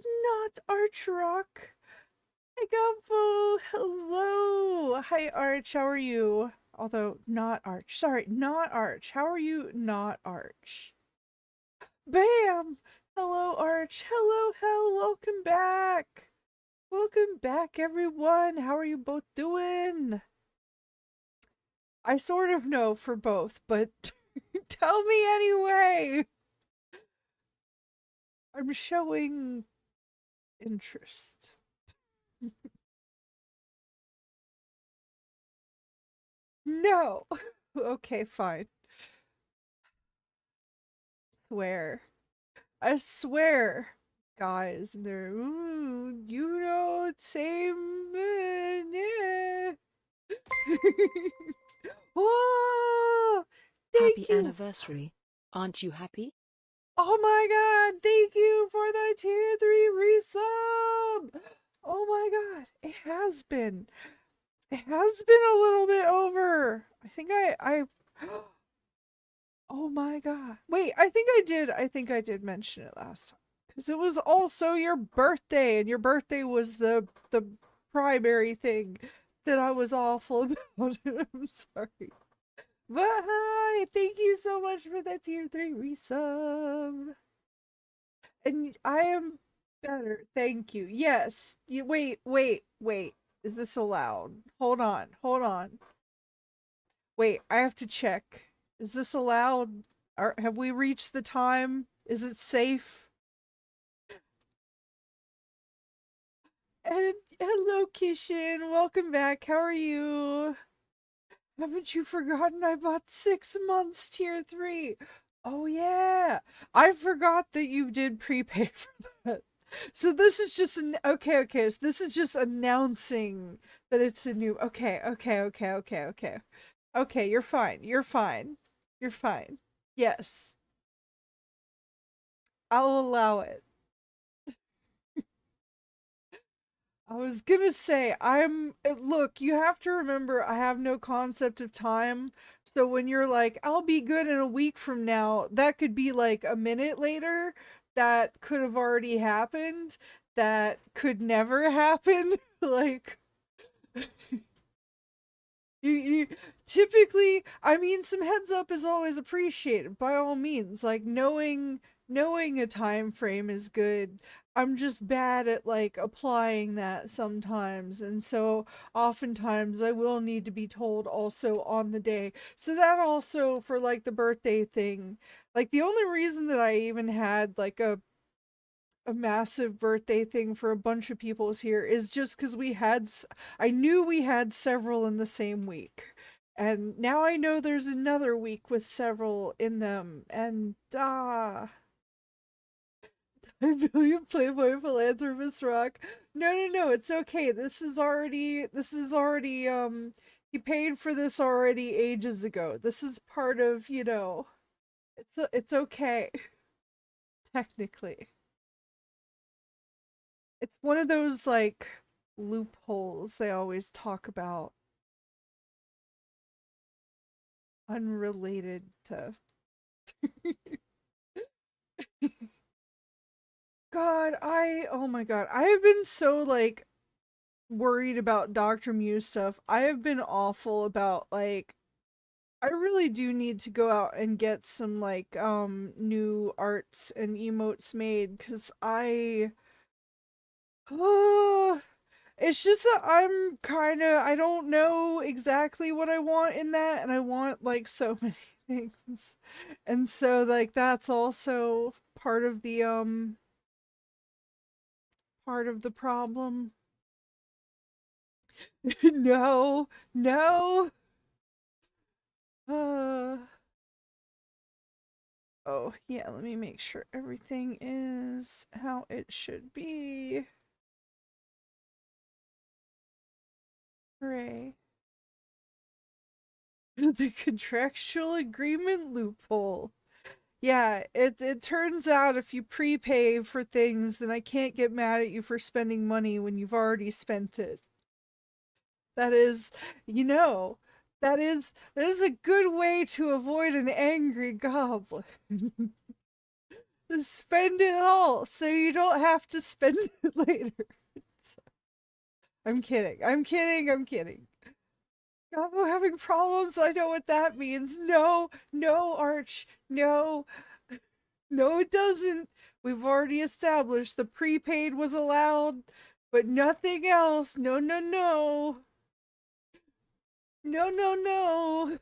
not Arch Rock. Hi, Gobo. Hello. Hi, Arch. How are you? Although, not Arch. Sorry, not Arch. How are you, not Arch? Bam! Hello, Arch. Hello, Hell. Welcome back. Welcome back, everyone. How are you both doing? I sort of know for both, but tell me anyway. I'm showing interest. No. Okay, fine. Swear. I swear. Guys, they're, you know, same. Yeah. Whoa! Thank Happy you. anniversary. Aren't you happy? Oh my god, thank you for the tier 3 resub! Oh my god, it has been. It has been a little bit over. I think I oh my god. Wait, I think I did mention it last time. Because it was also your birthday, and your birthday was the primary thing that I was awful about. I'm sorry. But hi, thank you so much for that tier 3 resub. And I am better. Thank you. Yes. You wait. Is this allowed? Hold on. Hold on. Wait, I have to check. Is this allowed? Have we reached the time? Is it safe? And hello, Kishin. Welcome back. How are you? Haven't you forgotten I bought 6 months tier 3? Oh yeah. I forgot that you did prepay for that. So this is just an okay. So this is just announcing that it's a new okay. Okay, you're fine. You're fine. You're fine. Yes. I'll allow it. I was gonna say, look, you have to remember, I have no concept of time. So when you're like, I'll be good in a week from now, that could be like a minute later. That could have already happened. That could never happen. Like, you typically, I mean, some heads up is always appreciated by all means. Like knowing a time frame is good. I'm just bad at like applying that sometimes, and so oftentimes I will need to be told also on the day. So that also for like the birthday thing, like the only reason that I even had like a massive birthday thing for a bunch of people's here is just because I knew we had several in the same week. And now I know there's another week with several in them. And I billion Playboy Philanthropist Rock. No, it's okay. This is already he paid for this already ages ago. This is part of, it's okay, technically. It's one of those like loopholes they always talk about, unrelated to. God, oh my god, I have been so like worried about Dr. Mew stuff. I have been awful about like I really do need to go out and get some like new arts and emotes made because oh, it's just that I don't know exactly what I want in that, and I want like so many things. And so like that's also part of the problem. No, no. Uh oh, yeah, let me make sure everything is how it should be. Hooray. The contractual agreement loophole. Yeah, it turns out if you prepay for things, then I can't get mad at you for spending money when you've already spent it. That is, you know, that is a good way to avoid an angry goblin. Spend it all so you don't have to spend it later. I'm kidding. I'm kidding. I'm kidding. Gobo having problems. I know what that means. No, no, Arch. No. No, it doesn't. We've already established the prepaid was allowed, but nothing else. No, no, no. No, no, no.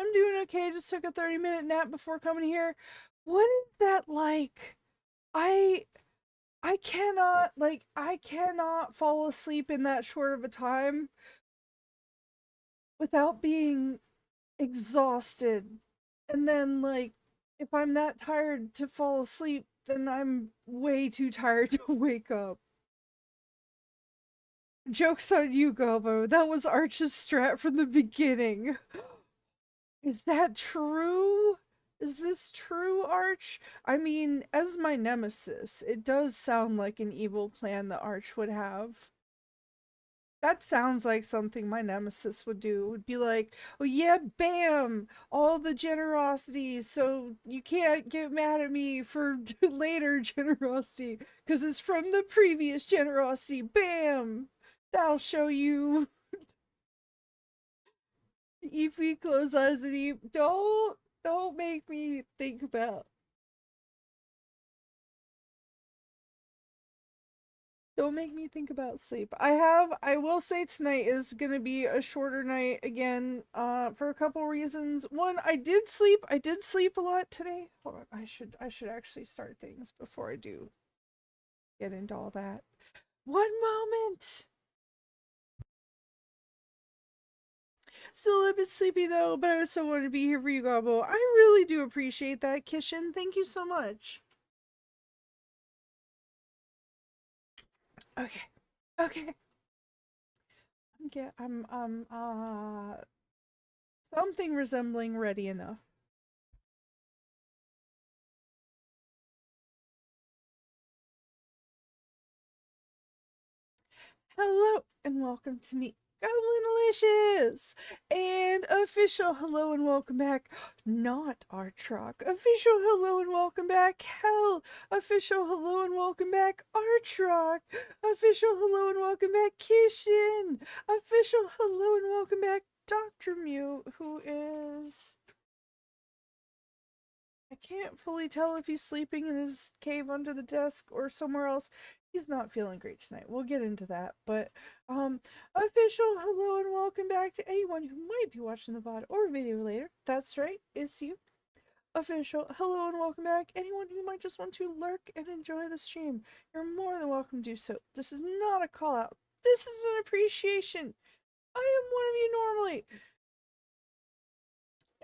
I'm doing okay. Just took a 30-minute nap before coming here. What is that like? I I cannot fall asleep in that short of a time without being exhausted. And then like if I'm that tired to fall asleep, then I'm way too tired to wake up. Joke's on you, Gobo. That was Arch's strat from the beginning. Is that true? Is this true, Arch? I mean, as my nemesis, it does sound like an evil plan that Arch would have. That sounds like something my nemesis would do. Would be like, oh yeah, bam! All the generosity, so you can't get mad at me for later generosity, because it's from the previous generosity. Bam! That'll show you. EP close eyes and eat. Don't make me think about. Don't make me think about sleep. I will say tonight is gonna be a shorter night again, for a couple reasons. One, I did sleep a lot today. Hold on, I should actually start things before I do get into all that. One moment! Still a bit sleepy though, but I still want to be here for you, Gobo. I really do appreciate that, Kishin. Thank you so much. Okay. Okay. I'm something resembling ready enough. Hello and welcome to me, Goblinalicious! And official hello and welcome back, not our truck. Official hello and welcome back, Hell! Official hello and welcome back, our truck! Official hello and welcome back, Kishin! Official hello and welcome back, Dr. Mew, who is... I can't fully tell if he's sleeping in his cave under the desk or somewhere else. He's not feeling great tonight. We'll get into that. But, official hello and welcome back to anyone who might be watching the VOD or video later. That's right, it's you. Official hello and welcome back. Anyone who might just want to lurk and enjoy the stream, you're more than welcome to do so. This is not a call out. This is an appreciation. I am one of you normally.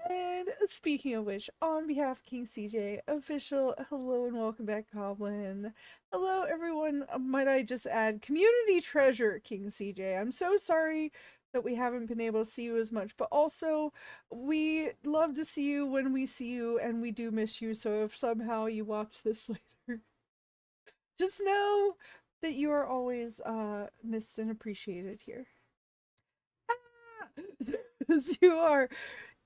And speaking of which, on behalf of King CJ, official hello and welcome back, Goblin. Hello, everyone. Might I just add, community treasure, King CJ. I'm so sorry that we haven't been able to see you as much, but also we love to see you when we see you, and we do miss you. So if somehow you watch this later, just know that you are always missed and appreciated here. As you are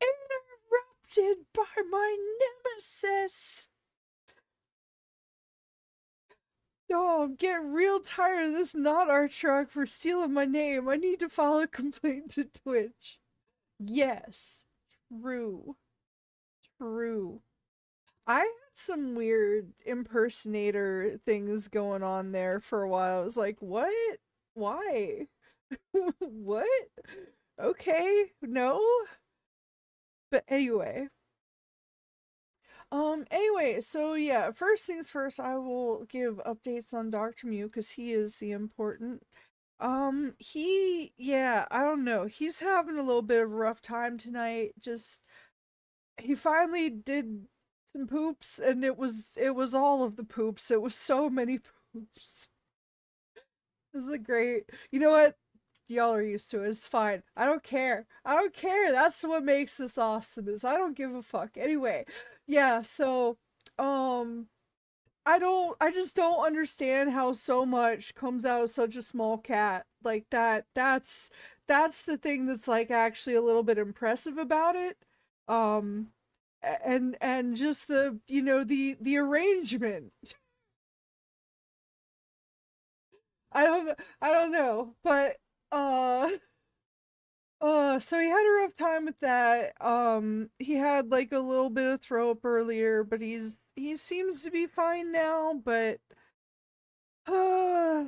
interrupted by my nemesis. Oh, I'm getting real tired of this not our truck for stealing my name. I need to file a complaint to Twitch. Yes. True. True. I had some weird impersonator things going on there for a while. I was like, what? Why? What? Okay, no? But anyway. Anyway, so yeah, first things first, I will give updates on Dr. Mew because he is the important. Yeah, I don't know. He's having a little bit of a rough time tonight. Just, he finally did some poops and it was all of the poops. It was so many poops. This is a great, you know what? Y'all are used to it. It's fine. I don't care. I don't care. That's what makes this awesome, is I don't give a fuck. Anyway, yeah, so, I just don't understand how so much comes out of such a small cat. Like that's the thing that's like actually a little bit impressive about it. Um and just the, you know, the arrangement. I don't know, but uh so he had a rough time with that. He had like a little bit of throw up earlier, but he seems to be fine now, but uh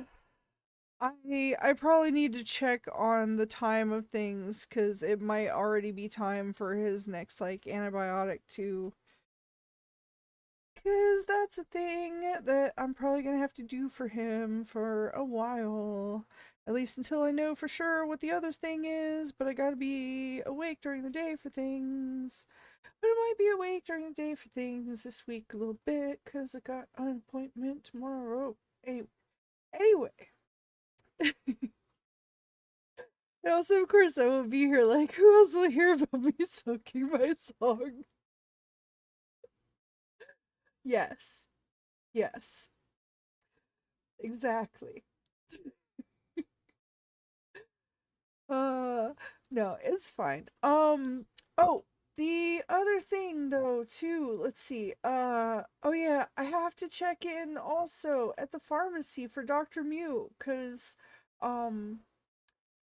I probably need to check on the time of things cuz it might already be time for his next like antibiotic to, cuz that's a thing that I'm probably going to have to do for him for a while. At least until I know for sure what the other thing is, but I got to be awake during the day for things. But I might be awake during the day for things this week a little bit cuz I got an appointment tomorrow. Anyway. And also, of course, I won't be here. Like, who else will hear about me sucking my song? Yes. Yes. Exactly. Uh, no, it's fine. Oh, the other thing though, too, let's see. Oh yeah, I have to check in also at the pharmacy for Dr. Mew, cause, um,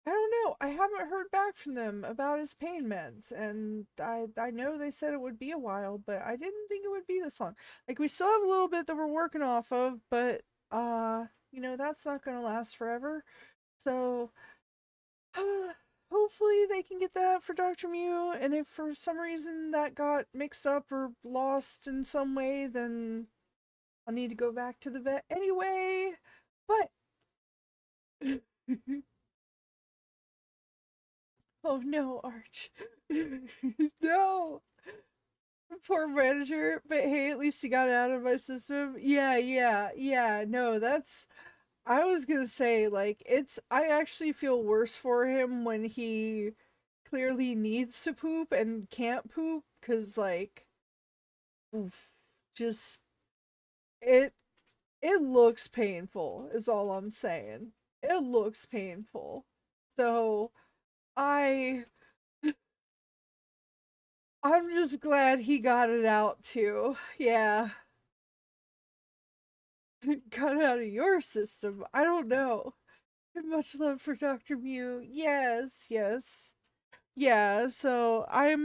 I don't know. I haven't heard back from them about his pain meds, and I know they said it would be a while, but I didn't think it would be this long. Like we still have a little bit that we're working off of, but you know, that's not going to last forever. So, hopefully they can get that for Dr. Mew, and if for some reason that got mixed up or lost in some way, then I'll need to go back to the vet anyway. But oh no, Arch. No. Poor manager, but hey, at least he got it out of my system. Yeah. No, that's. I was gonna say, like, it's. I actually feel worse for him when he clearly needs to poop and can't poop, because, like, oof, just. It. It looks painful, is all I'm saying. It looks painful. So, I. I'm just glad he got it out too. Yeah. Got it out of your system. I don't know. Much love for Dr. Mew. Yes. Yeah, so I've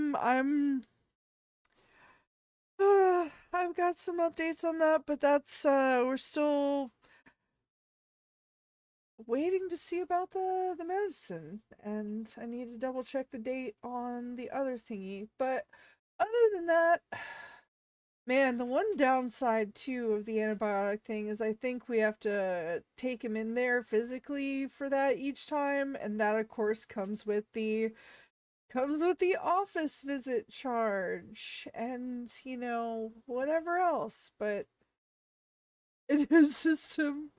got some updates on that, but that's we're still waiting to see about the medicine, and I need to double check the date on the other thingy. But other than that, man, the one downside too of the antibiotic thing is I think we have to take him in there physically for that each time, and that of course comes with the office visit charge and, you know, whatever else, but in his system,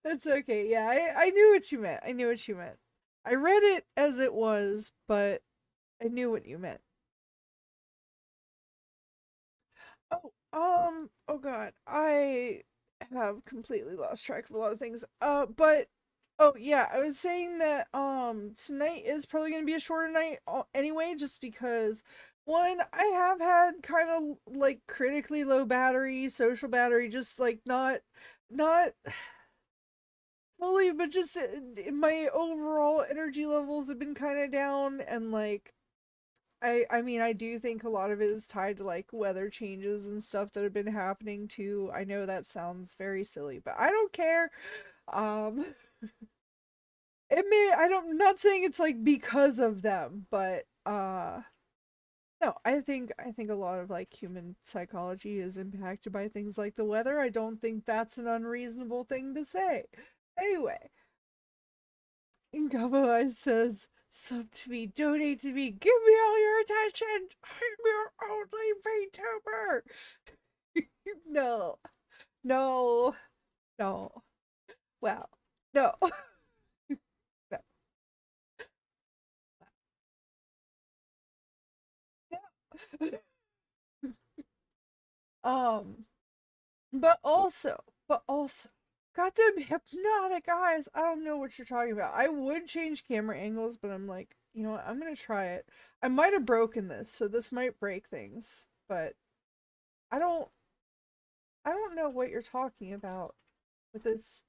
it's okay. Yeah, I knew what you meant. I knew what you meant. I read it as it was, but I knew what you meant. Oh god, I have completely lost track of a lot of things. But oh yeah, I was saying that tonight is probably gonna be a shorter night anyway, just because one, I have had kind of like critically low battery, social battery, just like not fully, but just my overall energy levels have been kind of down, and like I mean, I do think a lot of it is tied to like weather changes and stuff that have been happening too. I know that sounds very silly, but I don't care. Um it may I don't I'm not saying it's like because of them, but no, I think a lot of like human psychology is impacted by things like the weather. I don't think that's an unreasonable thing to say. Anyway, and Gobo Eyes says, sub to me, donate to me, give me all your attention. I'm your only VTuber. No, no, no. Wow. No. No. No. um But also, got them hypnotic eyes. I don't know what you're talking about. I would change camera angles, but I'm like, you know what? I'm gonna try it. I might have broken this, so this might break things, but I don't I don't know what you're talking about with this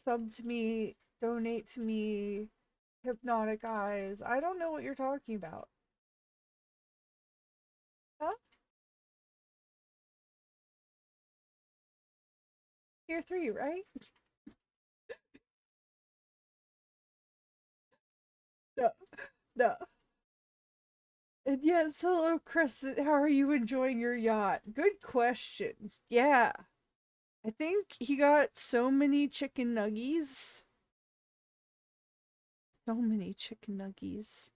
sub to me, donate to me, hypnotic eyes. I don't know what you're talking about. Huh? Tier 3, right? No, no. And yes, hello, Chris. How are you enjoying your yacht? Good question. Yeah, I think he got so many chicken nuggies. So many chicken nuggies.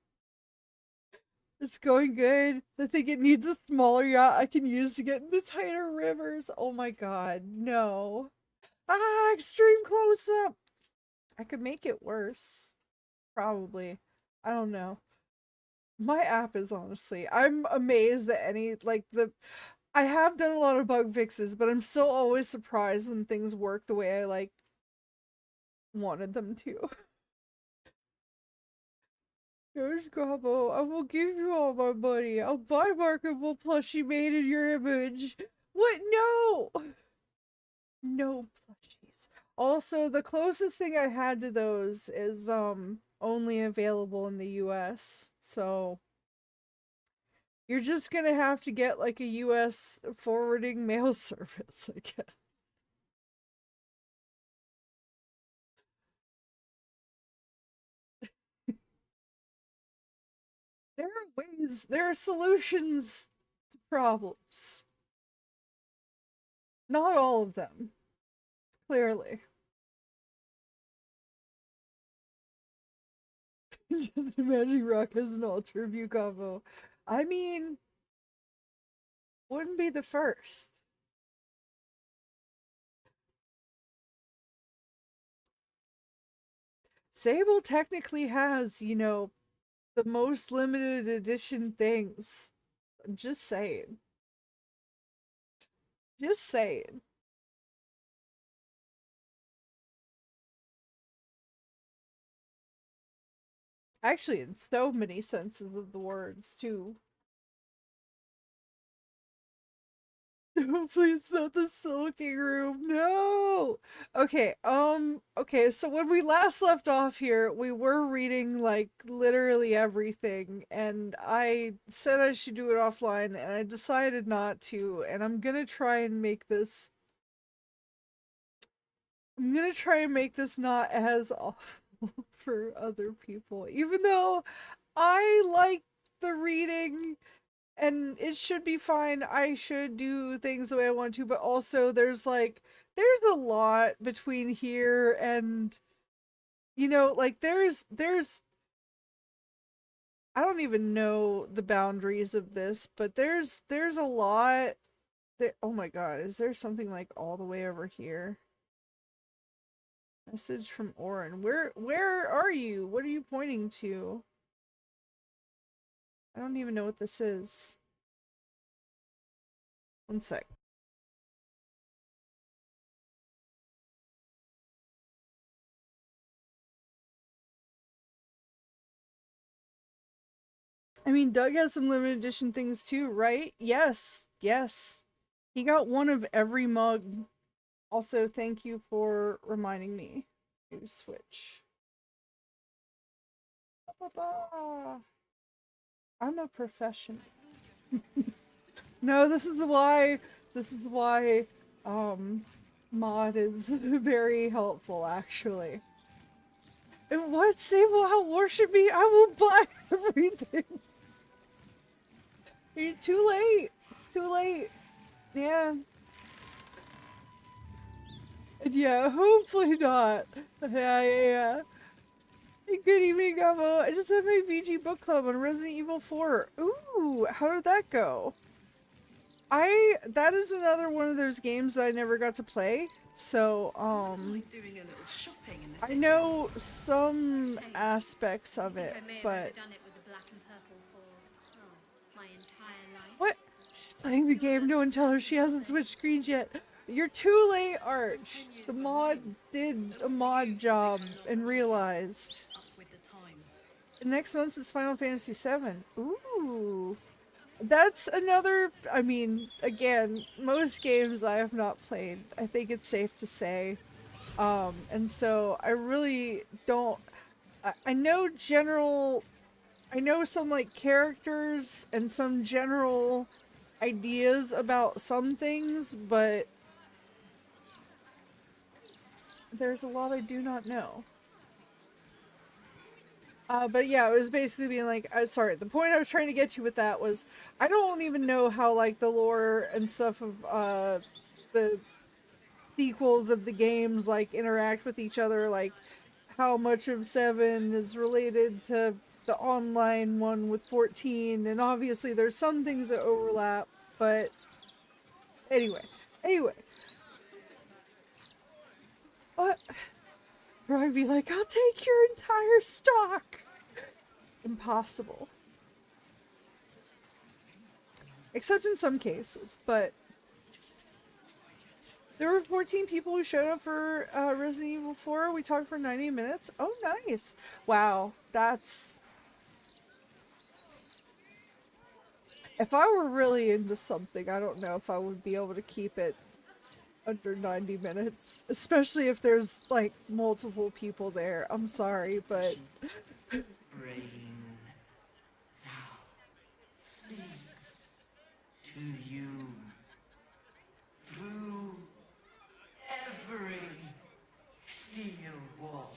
It's going good. I think it needs a smaller yacht I can use to get into tighter rivers. Oh my god, no. Ah, extreme close up. I could make it worse. Probably. I don't know. My app is honestly, I'm amazed that I have done a lot of bug fixes, but I'm still always surprised when things work the way I like wanted them to. Here's Gobo. I will give you all my money. I'll buy marketable plushie made in your image. What? No! No plushies. Also, the closest thing I had to those is only available in the US. So you're just gonna have to get like a US forwarding mail service, I guess. There are ways, there are solutions to problems. Not all of them, clearly. Just imagine Rock has an alter view combo. I mean, wouldn't be the first. Sable technically has, the most limited edition things. I'm just saying. Just saying. Actually, in so many senses of the words, too. Hopefully it's not the sulking room. No. Okay, so when we last left off here, we were reading like literally everything, and I said I should do it offline, and I decided not to, and I'm gonna try and make this not as awful for other people. Even though I like the reading and it should be fine. I should do things the way I want to, but also there's a lot between here and like there's I don't even know the boundaries of this, but there's a lot there. Oh my god, is there something like all the way over here? Message from Oren. Where are you? What are you pointing to? I don't even know what this is. One sec. I mean, Doug has some limited edition things too, right? Yes, yes. He got one of every mug. Also, thank you for reminding me to switch. I'm a professional. No, this is why mod is very helpful actually. And what Sable how worship me? I will buy everything. Too late. Too late. Yeah. Yeah, hopefully not. Yeah. Hey, good evening, Gobo. I just had my VG book club on Resident Evil 4. Ooh, how did that go? That is another one of those games that I never got to play. So, I know some aspects of it, but what? She's playing the game. No one tell her she hasn't switched screens yet. You're too late, Arch. The mod did a mod job and realized. Next month is Final Fantasy VII. Ooh. That's another, I mean, again, most games I have not played, I think it's safe to say. And so I really don't, I know I know some like characters and some general ideas about some things, but there's a lot I do not know. But yeah, it was basically being like, sorry, the point I was trying to get to with that was, I don't even know how, like, the lore and stuff of, the sequels of the games, like, interact with each other, like, how much of 7 is related to the online one with 14, and obviously there's some things that overlap, but anyway. What? Or I'd be like, I'll take your entire stock! Impossible. Except in some cases, but there were 14 people who showed up for Resident Evil 4. We talked for 90 minutes. Oh, nice. Wow, that's... If I were really into something, I don't know if I would be able to keep it under 90 minutes. Especially if there's, like, multiple people there. I'm sorry, but... Brain now speaks to you through every steel water.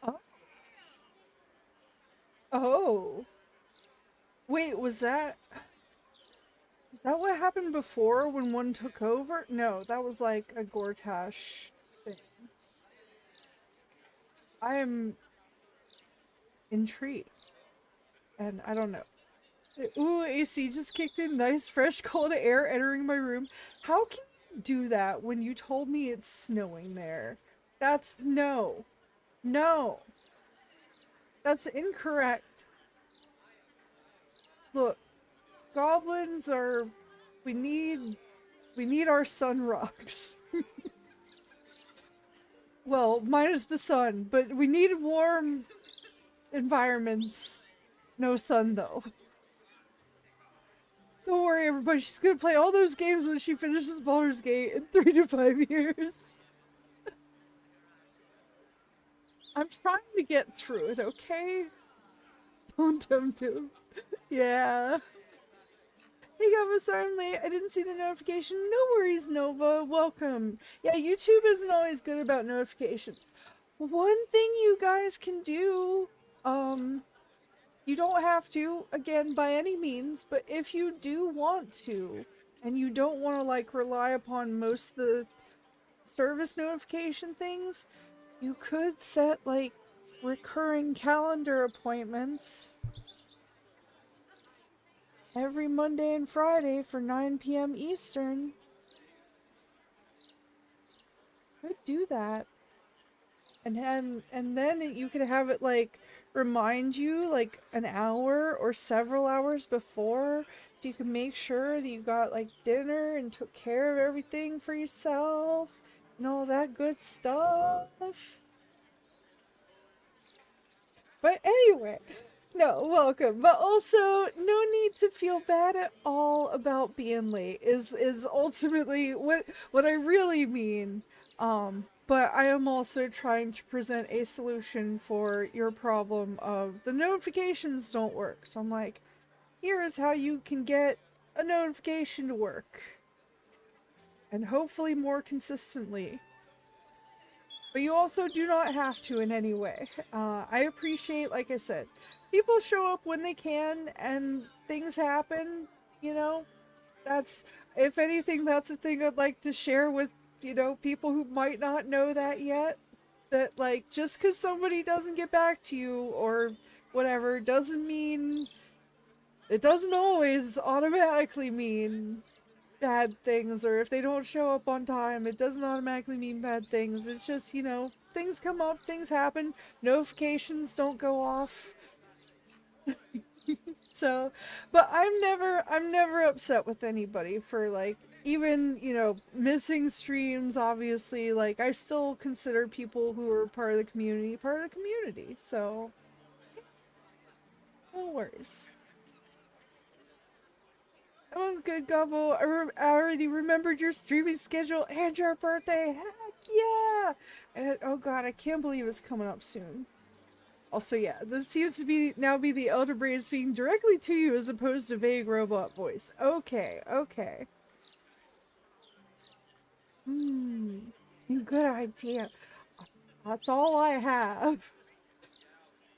Oh. Oh. Wait, was that what happened before when one took over? No, that was like a Gortash thing. I am intrigued. And I don't know. Ooh, AC just kicked in. Nice fresh cold air entering my room. How can you do that when you told me it's snowing there? That's no. No. That's incorrect. Look, goblins are... We need our sun rocks. Well, minus the sun, but we need warm environments. No sun, though. Don't worry, everybody. She's gonna play all those games when she finishes Baldur's Gate in 3 to 5 years. I'm trying to get through it, okay? Don't tempt him. Yeah. Hey Gobo, sorry I'm late. I didn't see the notification. No worries, Nova. Welcome. Yeah, YouTube isn't always good about notifications. One thing you guys can do, you don't have to, again, by any means, but if you do want to, and you don't want to, like, rely upon most of the service notification things, you could set, like, recurring calendar appointments every Monday and Friday for 9 p.m. Eastern. Could do that. And then you could have it, like, remind you, like, an hour or several hours before, so you can make sure that you got, like, dinner and took care of everything for yourself and all that good stuff. But anyway, no, welcome. But also, no need to feel bad at all about being late is ultimately what I really mean. But I am also trying to present a solution for your problem of the notifications don't work. So I'm like, here is how you can get a notification to work. And hopefully more consistently. But you also do not have to in any way. I appreciate, like I said, people show up when they can and things happen, you know? That's, if anything, that's a thing I'd like to share with, you know, people who might not know that yet. That, like, just because somebody doesn't get back to you or whatever doesn't mean, it doesn't always automatically mean bad things, or if they don't show up on time, it doesn't automatically mean bad things. It's just, you know, things come up, things happen, notifications don't go off. So, but I'm never upset with anybody for, like, even, you know, missing streams, obviously, like, I still consider people who are part of the community, so no worries. Oh, good, Gobo. I already remembered your streaming schedule and your birthday. Heck yeah! And oh god, I can't believe it's coming up soon. Also, yeah, this seems to be the Elder Brain speaking directly to you as opposed to vague robot voice. Okay, okay. Good idea. That's all I have.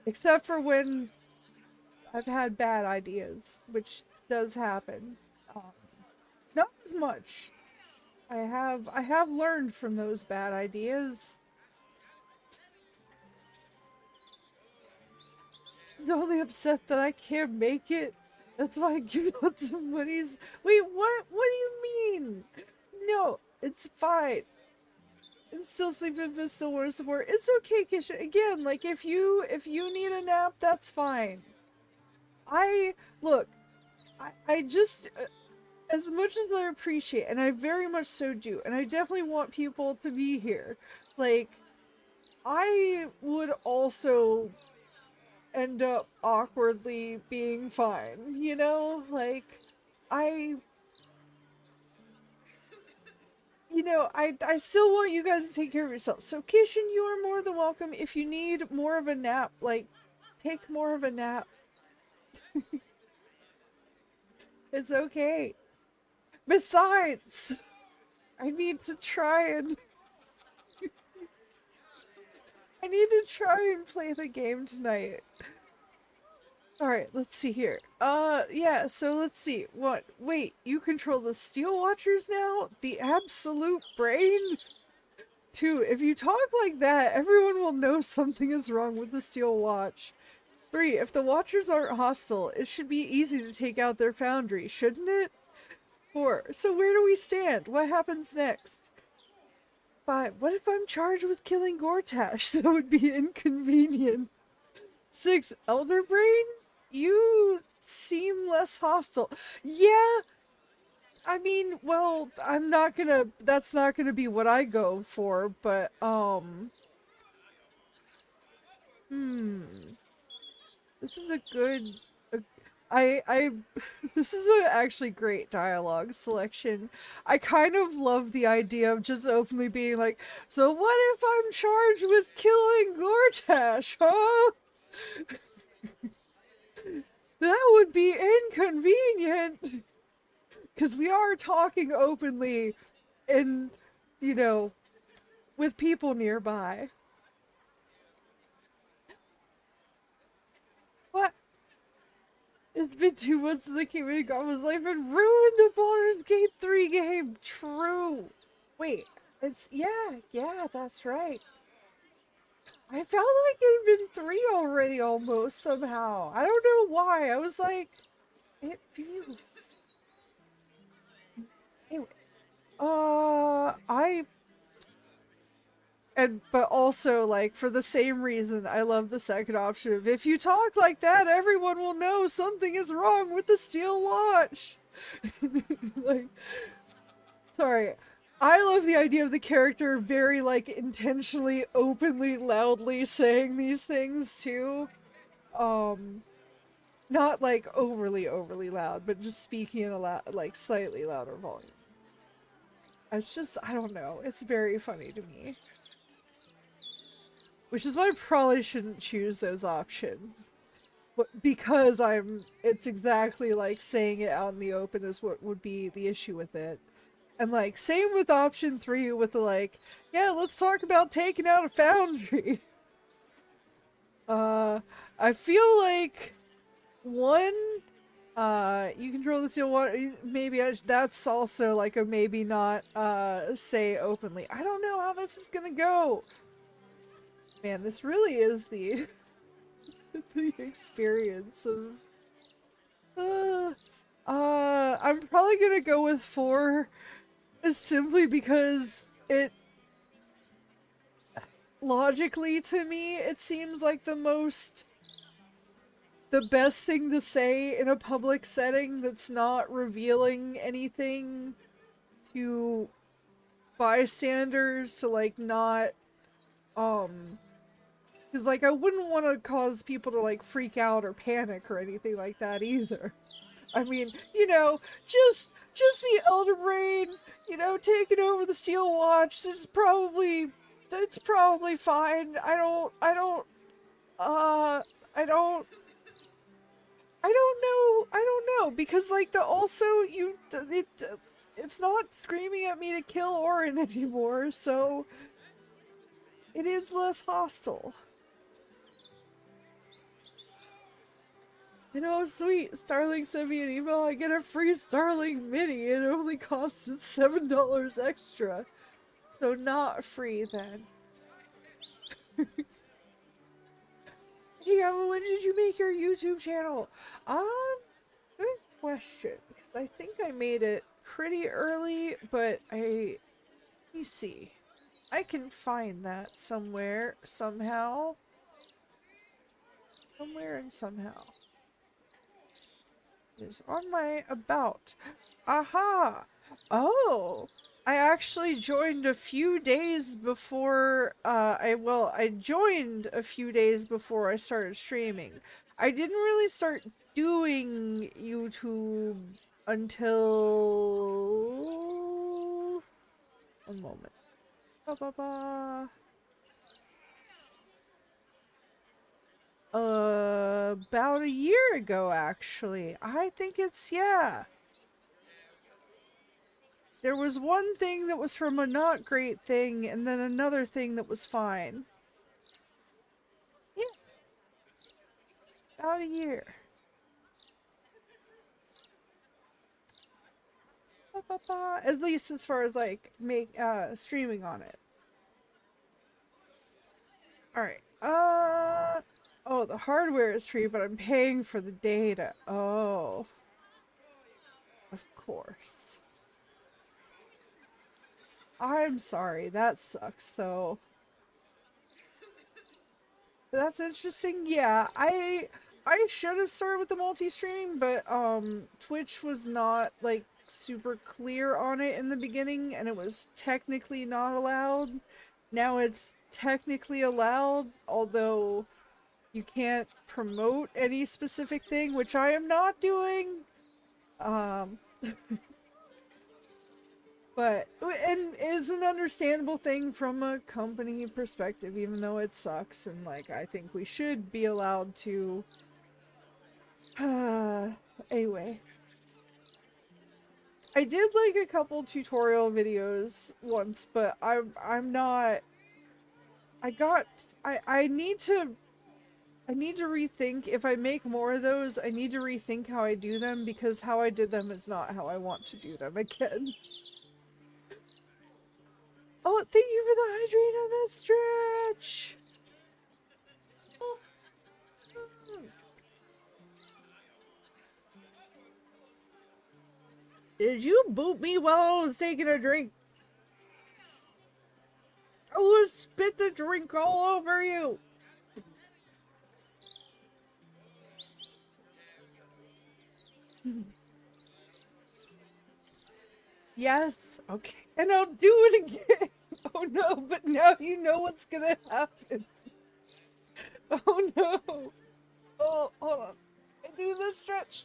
Except for when I've had bad ideas, which does happen. Um, not as much. I have learned from those bad ideas. I'm only upset that I can't make it. That's why I give out some monies. Wait, what? What do you mean? No, it's fine. And still sleeping, but still want support. It's okay, Kisha. Again, like if you need a nap, that's fine. Look. I just as much as I appreciate, and I very much so do, and I definitely want people to be here. Like, I would also end up awkwardly being fine, you know? Like, I still want you guys to take care of yourself. So, Kishin, you are more than welcome. If you need more of a nap, like, take more of a nap. It's okay. Besides, I need to try and play the game tonight. Alright, let's see here. Yeah, so let's see. What? Wait, you control the Steel Watchers now? The absolute brain? 2. If you talk like that, everyone will know something is wrong with the Steel Watch. 3. If the Watchers aren't hostile, it should be easy to take out their foundry, shouldn't it? 4. So where do we stand? What happens next? 5. What if I'm charged with killing Gortash? That would be inconvenient. 6. Elder Brain? You seem less hostile. Yeah, I mean, well, that's not gonna be what I go for, but, this is a good, I, this is an actually great dialogue selection. I kind of love the idea of just openly being like, so what if I'm charged with killing Gortash, huh? That would be inconvenient! Because we are talking openly and, you know, with people nearby. What? It's been 2 months since the King Goblin's life and ruined the Baldur's Gate 3 game! True! Wait, yeah, that's right. I felt like it had been 3 already almost somehow. I don't know why. I was like, it feels... Anyway, but also, like, for the same reason, I love the second option of, if you talk like that, everyone will know something is wrong with the Steel Watch! Like, sorry. I love the idea of the character very, like, intentionally, openly, loudly saying these things, too. Not, like, overly loud, but just speaking in a like, slightly louder volume. It's just, I don't know, it's very funny to me. Which is why I probably shouldn't choose those options. But because it's exactly like saying it out in the open is what would be the issue with it. And like, same with option 3 with the like, yeah, let's talk about taking out a foundry. I feel like 1, you control the Steel Water, maybe that's also like a maybe not, say openly. I don't know how this is gonna go. Man, this really is the the experience of I'm probably gonna go with 4 simply because it logically to me it seems like the best thing to say in a public setting that's not revealing anything to bystanders to like not because like I wouldn't want to cause people to like freak out or panic or anything like that either. I mean, you know, just the Elder Brain, you know, taking over the Steel Watch. It's probably fine. Uh I don't I don't know because like the also it's not screaming at me to kill Orin anymore, so it is less hostile. You know, sweet. Starlink sent me an email. I get a free Starlink Mini. It only costs us $7 extra. So not free then. Hey, Emma, when did you make your YouTube channel? Good question. Because I think I made it pretty early, but let me see. I can find that somewhere, somehow. Somewhere and somehow. Is on my about. Aha! Oh! I actually joined a few days before, I joined a few days before I started streaming. I didn't really start doing YouTube until... one moment. Ba ba ba. About a year ago, actually. I think it's, yeah. There was one thing that was from a not great thing, and then another thing that was fine. Yeah. About a year. Ba, ba, ba. At least as far as, like, streaming on it. Alright. Oh, the hardware is free, but I'm paying for the data. Oh. Of course. I'm sorry, that sucks, though. That's interesting. Yeah, I should have started with the multi-streaming, but Twitch was not like super clear on it in the beginning, and it was technically not allowed. Now it's technically allowed, although you can't promote any specific thing, which I am not doing. But and is an understandable thing from a company perspective, even though it sucks, and like I think we should be allowed to. Anyway, I did like a couple tutorial videos once, but I'm not. I need to rethink. If I make more of those, I need to rethink how I do them, because how I did them is not how I want to do them again. Oh, thank you for the hydrate on that stretch! Did you boot me while I was taking a drink? I would spit the drink all over you! Yes, okay. And I'll do it again! Oh no, but now you know what's gonna happen. Oh no! Oh, hold on. I do this stretch.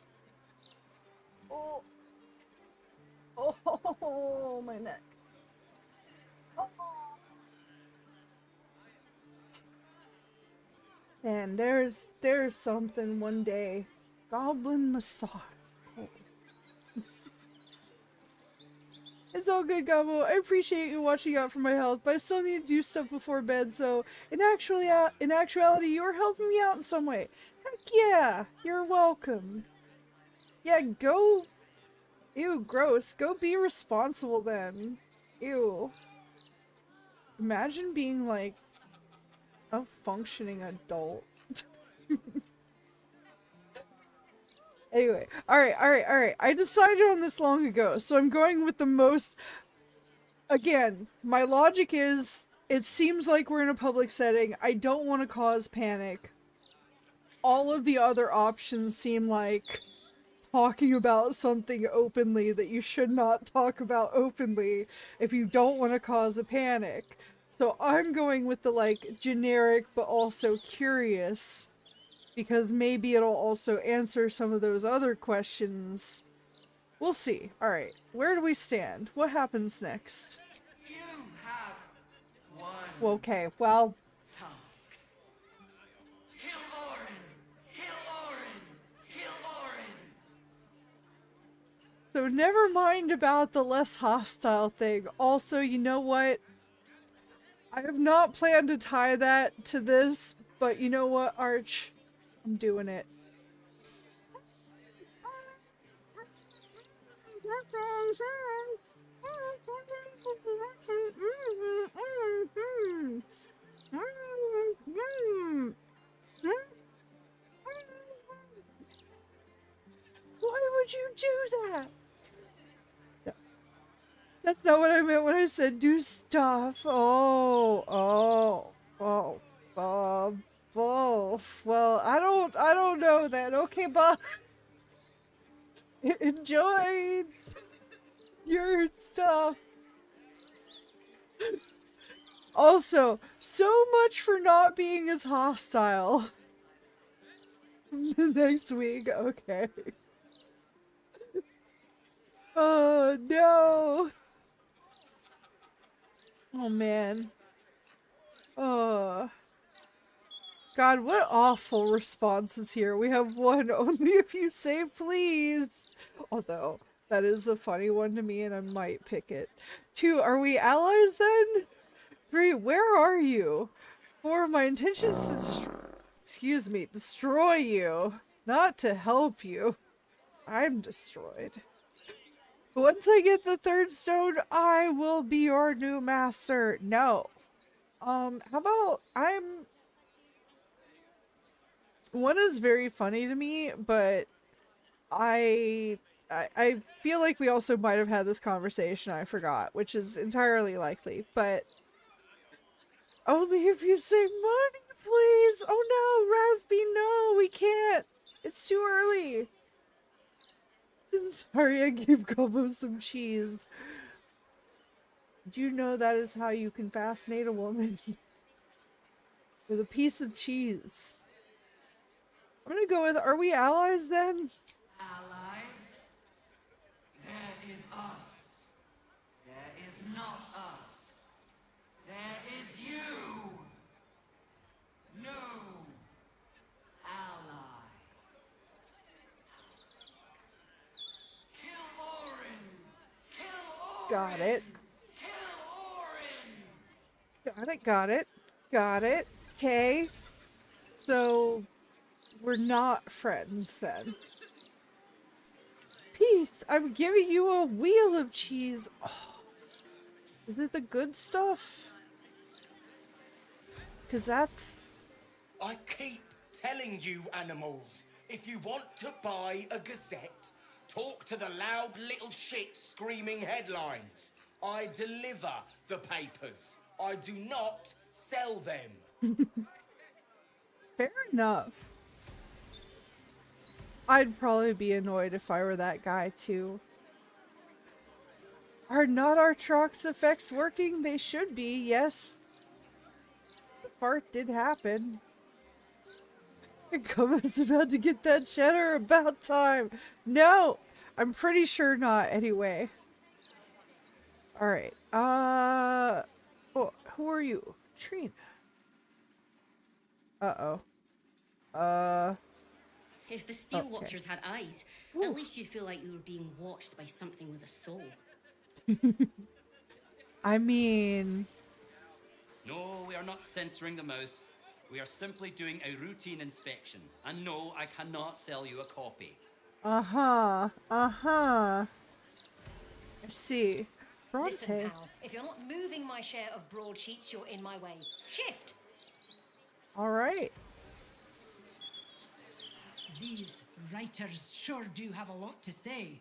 Oh. Oh, my neck. Oh. Man, there's something one day. Goblin massage. Oh. It's all good, Gobo. I appreciate you watching out for my health, but I still need to do stuff before bed, so in actuality, you're helping me out in some way. Heck yeah! You're welcome. Yeah, go... Ew, gross. Go be responsible then. Ew. Imagine being, like, a functioning adult. Anyway, alright. I decided on this long ago, so I'm going with the most... Again, my logic is, it seems like we're in a public setting. I don't want to cause panic. All of the other options seem like talking about something openly that you should not talk about openly if you don't want to cause a panic. So I'm going with the like generic but also curious, because maybe it'll also answer some of those other questions. We'll see. Alright, where do we stand? What happens next? You have one Okay, well, task. Kill Orin! Kill Orin! Kill Orin! so never mind about the less hostile thing. Also, you know what? I have not planned to tie that to this, but you know what, Arch? I'm doing it. Why would you do that? No, that's not what I meant when I said do stuff. Oh. Well, I don't know then. Okay, bye. Enjoy your stuff. Also, so much for not being as hostile. Next week, okay. Oh no. Oh man. Oh. God, what awful responses here. We have one, only if you say please. Although, that is a funny one to me and I might pick it. 2, are we allies then? 3, where are you? 4, my intention is to destroy you, not to help you. I'm destroyed. Once I get the 3rd stone, I will be your new master. No. How about one is very funny to me, but I feel like we also might have had this conversation, I forgot, which is entirely likely, but only if you say money, please. Oh no, Rasby, no, we can't. It's too early. Sorry, I gave Gobo some cheese. Do you know that is how you can fascinate a woman? With a piece of cheese. I'm gonna go with, are we allies then? Allies? There is us. There is not us. There is you. No ally. Kill Orin! Kill Orin! Got it. Kill Orin! Got it. Okay. So, we're not friends then. Peace, I'm giving you a wheel of cheese. Oh, is it the good stuff? Because that's... I keep telling you, animals, if you want to buy a gazette, talk to the loud little shit screaming headlines. I deliver the papers. I do not sell them. Fair enough. I'd probably be annoyed if I were that guy too. Are not our truck's effects working? They should be, yes. The fart did happen. Gobo's about to get that cheddar, about time. No! I'm pretty sure not anyway. Alright, oh, who are you? Trina. Uh-oh. If the Steel Okay. Watchers had eyes, Ooh. at least you'd feel like you were being watched by something with a soul. I mean... No, we are not censoring the mouth. We are simply doing a routine inspection. And no, I cannot sell you a copy. Uh-huh. I see. Bronte. Listen, pal, if you're not moving my share of broadsheets, you're in my way. Shift! Alright. These writers sure do have a lot to say.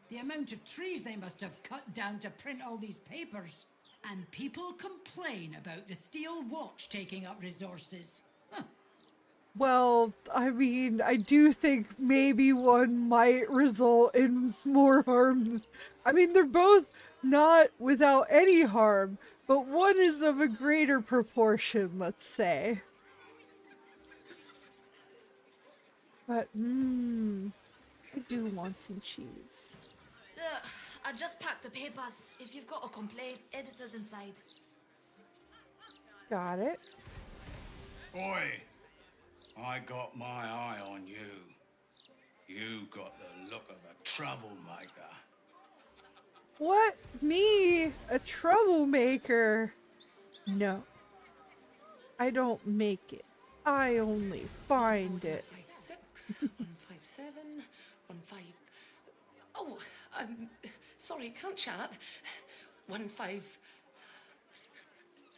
The amount of trees they must have cut down to print all these papers. And people complain about the Steel Watch taking up resources. Huh. Well, I mean, I do think maybe one might result in more harm. I mean, they're both not without any harm, but one is of a greater proportion, let's say. But, I do want some cheese. I just packed the papers. If you've got a complaint, editor's inside. Got it. Oi! I got my eye on you. You got the look of a troublemaker. What? Me? A troublemaker? No. I don't make it. I only find it. 156, 157, 15. Oh, sorry, can't chat. 15.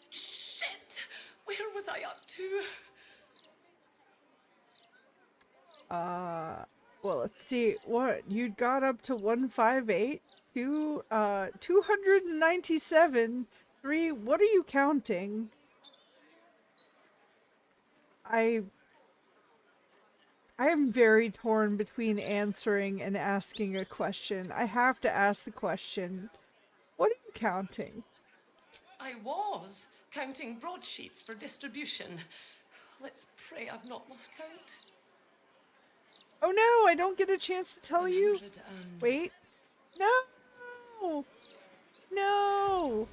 Shit! Where was I up to? Well, let's see. What? You got up to 158? 297. 3. What are you counting? I am very torn between answering and asking a question. I have to ask the question. What are you counting? I was counting broadsheets for distribution. Let's pray I've not lost count. Oh no, I don't get a chance to tell you. 100 and- Wait. No! No!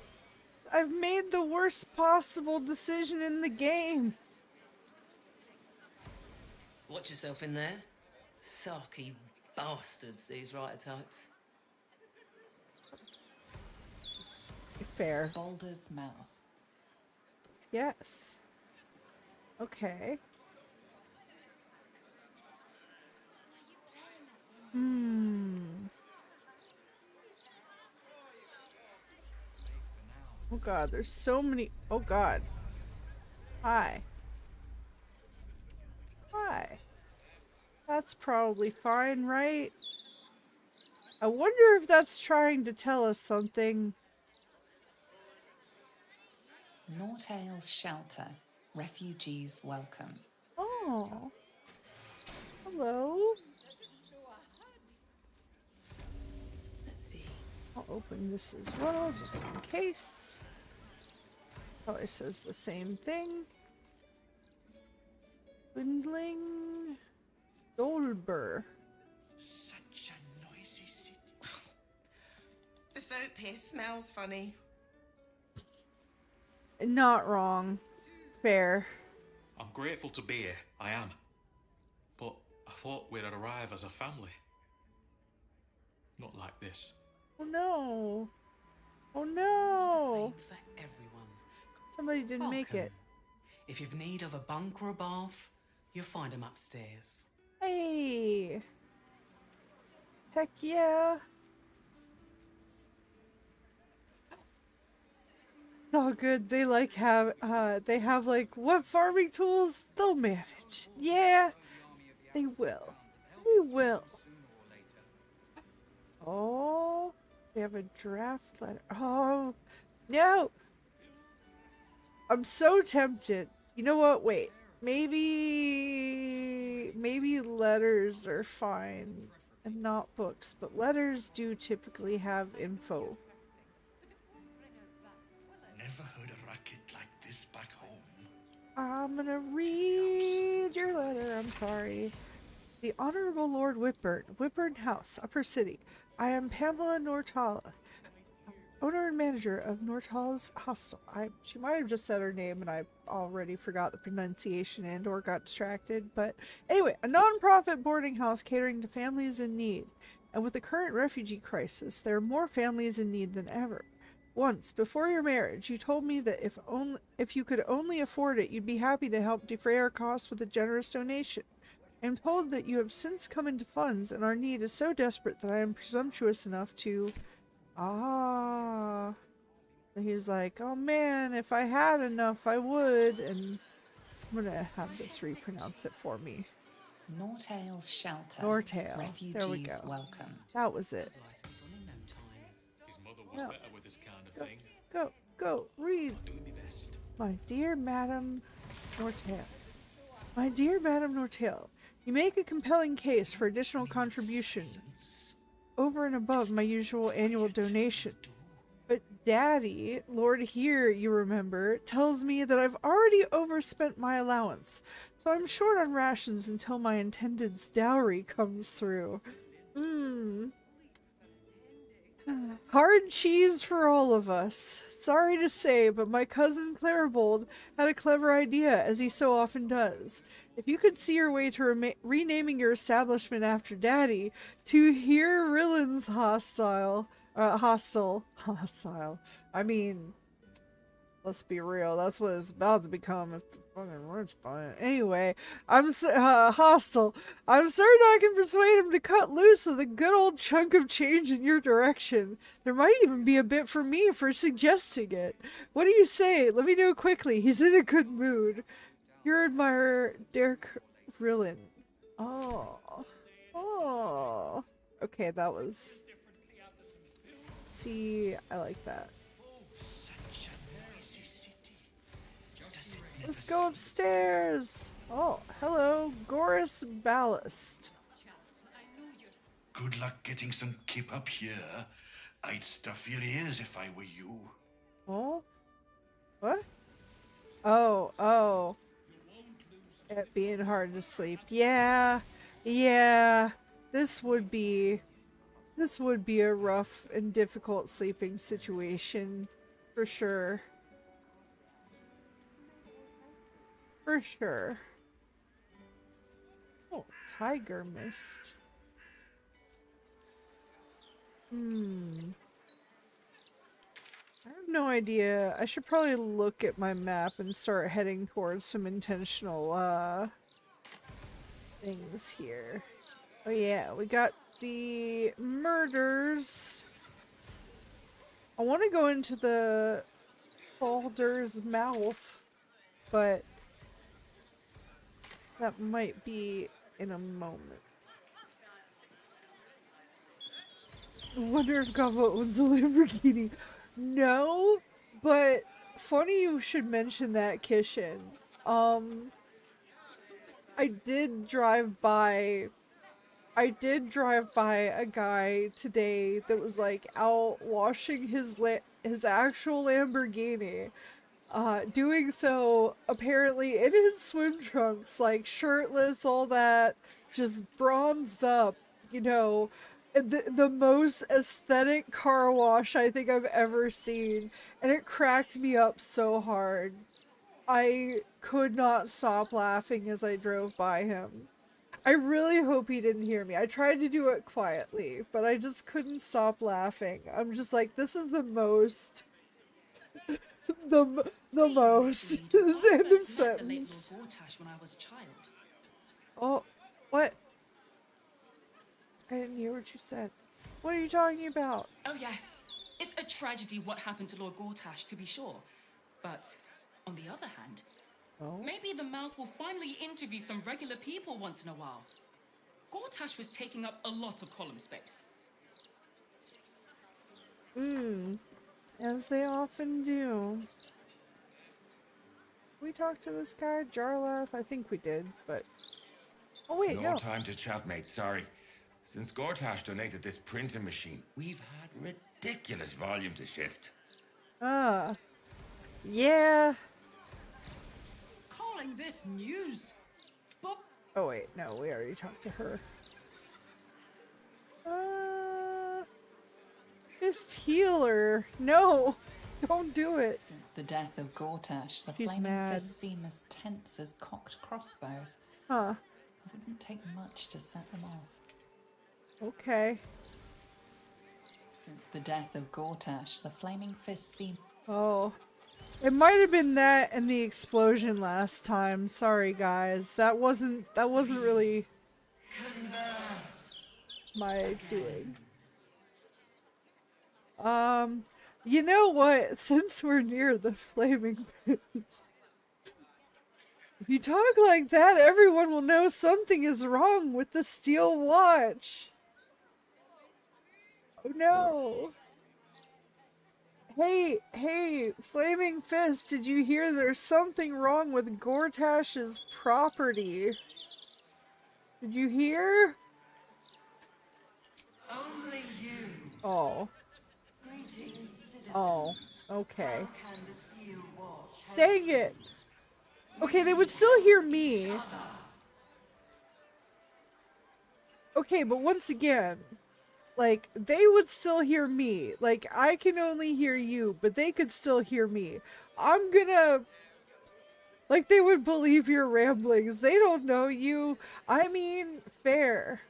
I've made the worst possible decision in the game. Watch yourself in there. Sarky bastards, these writer types. Fair. Baldur's mouth. Yes. Okay. Oh god, there's so many. Oh god. Hi. Hi. That's probably fine, right? I wonder if that's trying to tell us something. Nortale's shelter. Refugees welcome. Oh. Hello. Let's see. I'll open this as well, just in case. Probably says the same thing. Dwindling. Dolber. Such a noisy city. The soap here smells funny. Not wrong. Fair. I'm grateful to be here, I am. But I thought we'd arrive as a family. Not like this. Oh no. Oh The no. same for everyone. Somebody didn't make it. Welcome. If you've need of a bunk or a bath, you'll find them upstairs. Hey. Heck yeah. It's all good. They like have like what farming tools? They'll manage. Yeah. They will. They will. Oh, they have a draft letter. Oh, no. I'm so tempted. You know what? Wait. Maybe letters are fine and not books, but letters do typically have info. Never heard a racket like this back home. I'm gonna read your letter. I'm sorry. The Honorable Lord Whitburn, Whitburn House, Upper City. I am Pamela Nortala, owner and manager of Nortala's Hostel. She might have just said her name and I already forgot the pronunciation and or got distracted. But anyway, a non-profit boarding house catering to families in need. And with the current refugee crisis, there are more families in need than ever. Once, before your marriage, you told me that if you could only afford it, you'd be happy to help defray our costs with a generous donation. I am told that you have since come into funds, and our need is so desperate that I am presumptuous enough to... And he's like, oh man, if I had enough, I would. And I'm gonna have this repronounce it for me. Nortale's shelter. Nortale. Refugees There we go. welcome. That was it. His mother was No. better with this kind of thing. Go, read. I'm doing my best. My dear Madam Nortale. My dear Madame Nortail, you make a compelling case for additional contribution over and above my usual annual donation. But Daddy, Lord here, you remember, tells me that I've already overspent my allowance, so I'm short on rations until my intended's dowry comes through. Hard cheese for all of us. Sorry to say, but my cousin Claribold had a clever idea, as he so often does. If you could see your way to renaming your establishment after Daddy, to hear Rillin's hostile. I mean, let's be real. That's what it's about to become if the fucking rich buy it. Anyway, hostile. I'm certain I can persuade him to cut loose with a good old chunk of change in your direction. There might even be a bit for me for suggesting it. What do you say? Let me know quickly. He's in a good mood. Your admirer, Derek Rillin. Oh. Okay, that was... See, I like that. Let's go upstairs. Oh, hello, Goris Ballast. Good luck getting some kip up here. I'd stuff your ears if I were you. Oh? What? Oh. It being hard to sleep. Yeah. This would be a rough and difficult sleeping situation. For sure. Oh, tiger mist. I have no idea. I should probably look at my map and start heading towards some intentional, things here. Oh yeah, we got the murders. I want to go into the Baldur's Mouth, but that might be in a moment. I wonder if Gobo owns a Lamborghini. No, but funny you should mention that, Kishin. I did drive by a guy today that was like out washing his actual Lamborghini. Doing so apparently in his swim trunks, like shirtless, all that, just bronzed up, you know, the most aesthetic car wash I think I've ever seen, and it cracked me up so hard. I could not stop laughing as I drove by him. I really hope he didn't hear me. I tried to do it quietly, but I just couldn't stop laughing. I'm just like, this is the most... the most. The end of sentence. When I was a child. Oh, what? I didn't hear what you said. What are you talking about? Oh yes, it's a tragedy what happened to Lord Gortash, to be sure. But on the other hand, maybe the mouth will finally interview some regular people once in a while. Gortash was taking up a lot of column space. As they often do. We talked to this guy, Jarlath? I think we did, but... Oh wait, no. No time to chat, mate, sorry. Since Gortash donated this printing machine, we've had ridiculous volume to shift. Yeah. Calling this news? But oh wait, no, we already talked to her. Fist healer. No, don't do it. Since the death of Gortash, the She's flaming mad. fists seem as tense as cocked crossbows. Huh. It wouldn't take much to set them off. Okay. Since the death of Gortash, the flaming fists seem... Oh. It might have been that and the explosion last time. Sorry guys. That wasn't really my doing. You know what? Since we're near the flaming pits, if you talk like that, everyone will know something is wrong with the steel watch. Oh no. Hey, Flaming Fist, did you hear there's something wrong with Gortash's property? Did you hear? Only you. Oh. Greetings, citizen. Oh. Okay. How can the Steel Watch help Dang you? it! Okay, they would still hear me. Okay, but once again, like, they would still hear me. Like, I can only hear you, but they could still hear me. I'm gonna... Like, they would believe your ramblings. They don't know you. I mean, fair.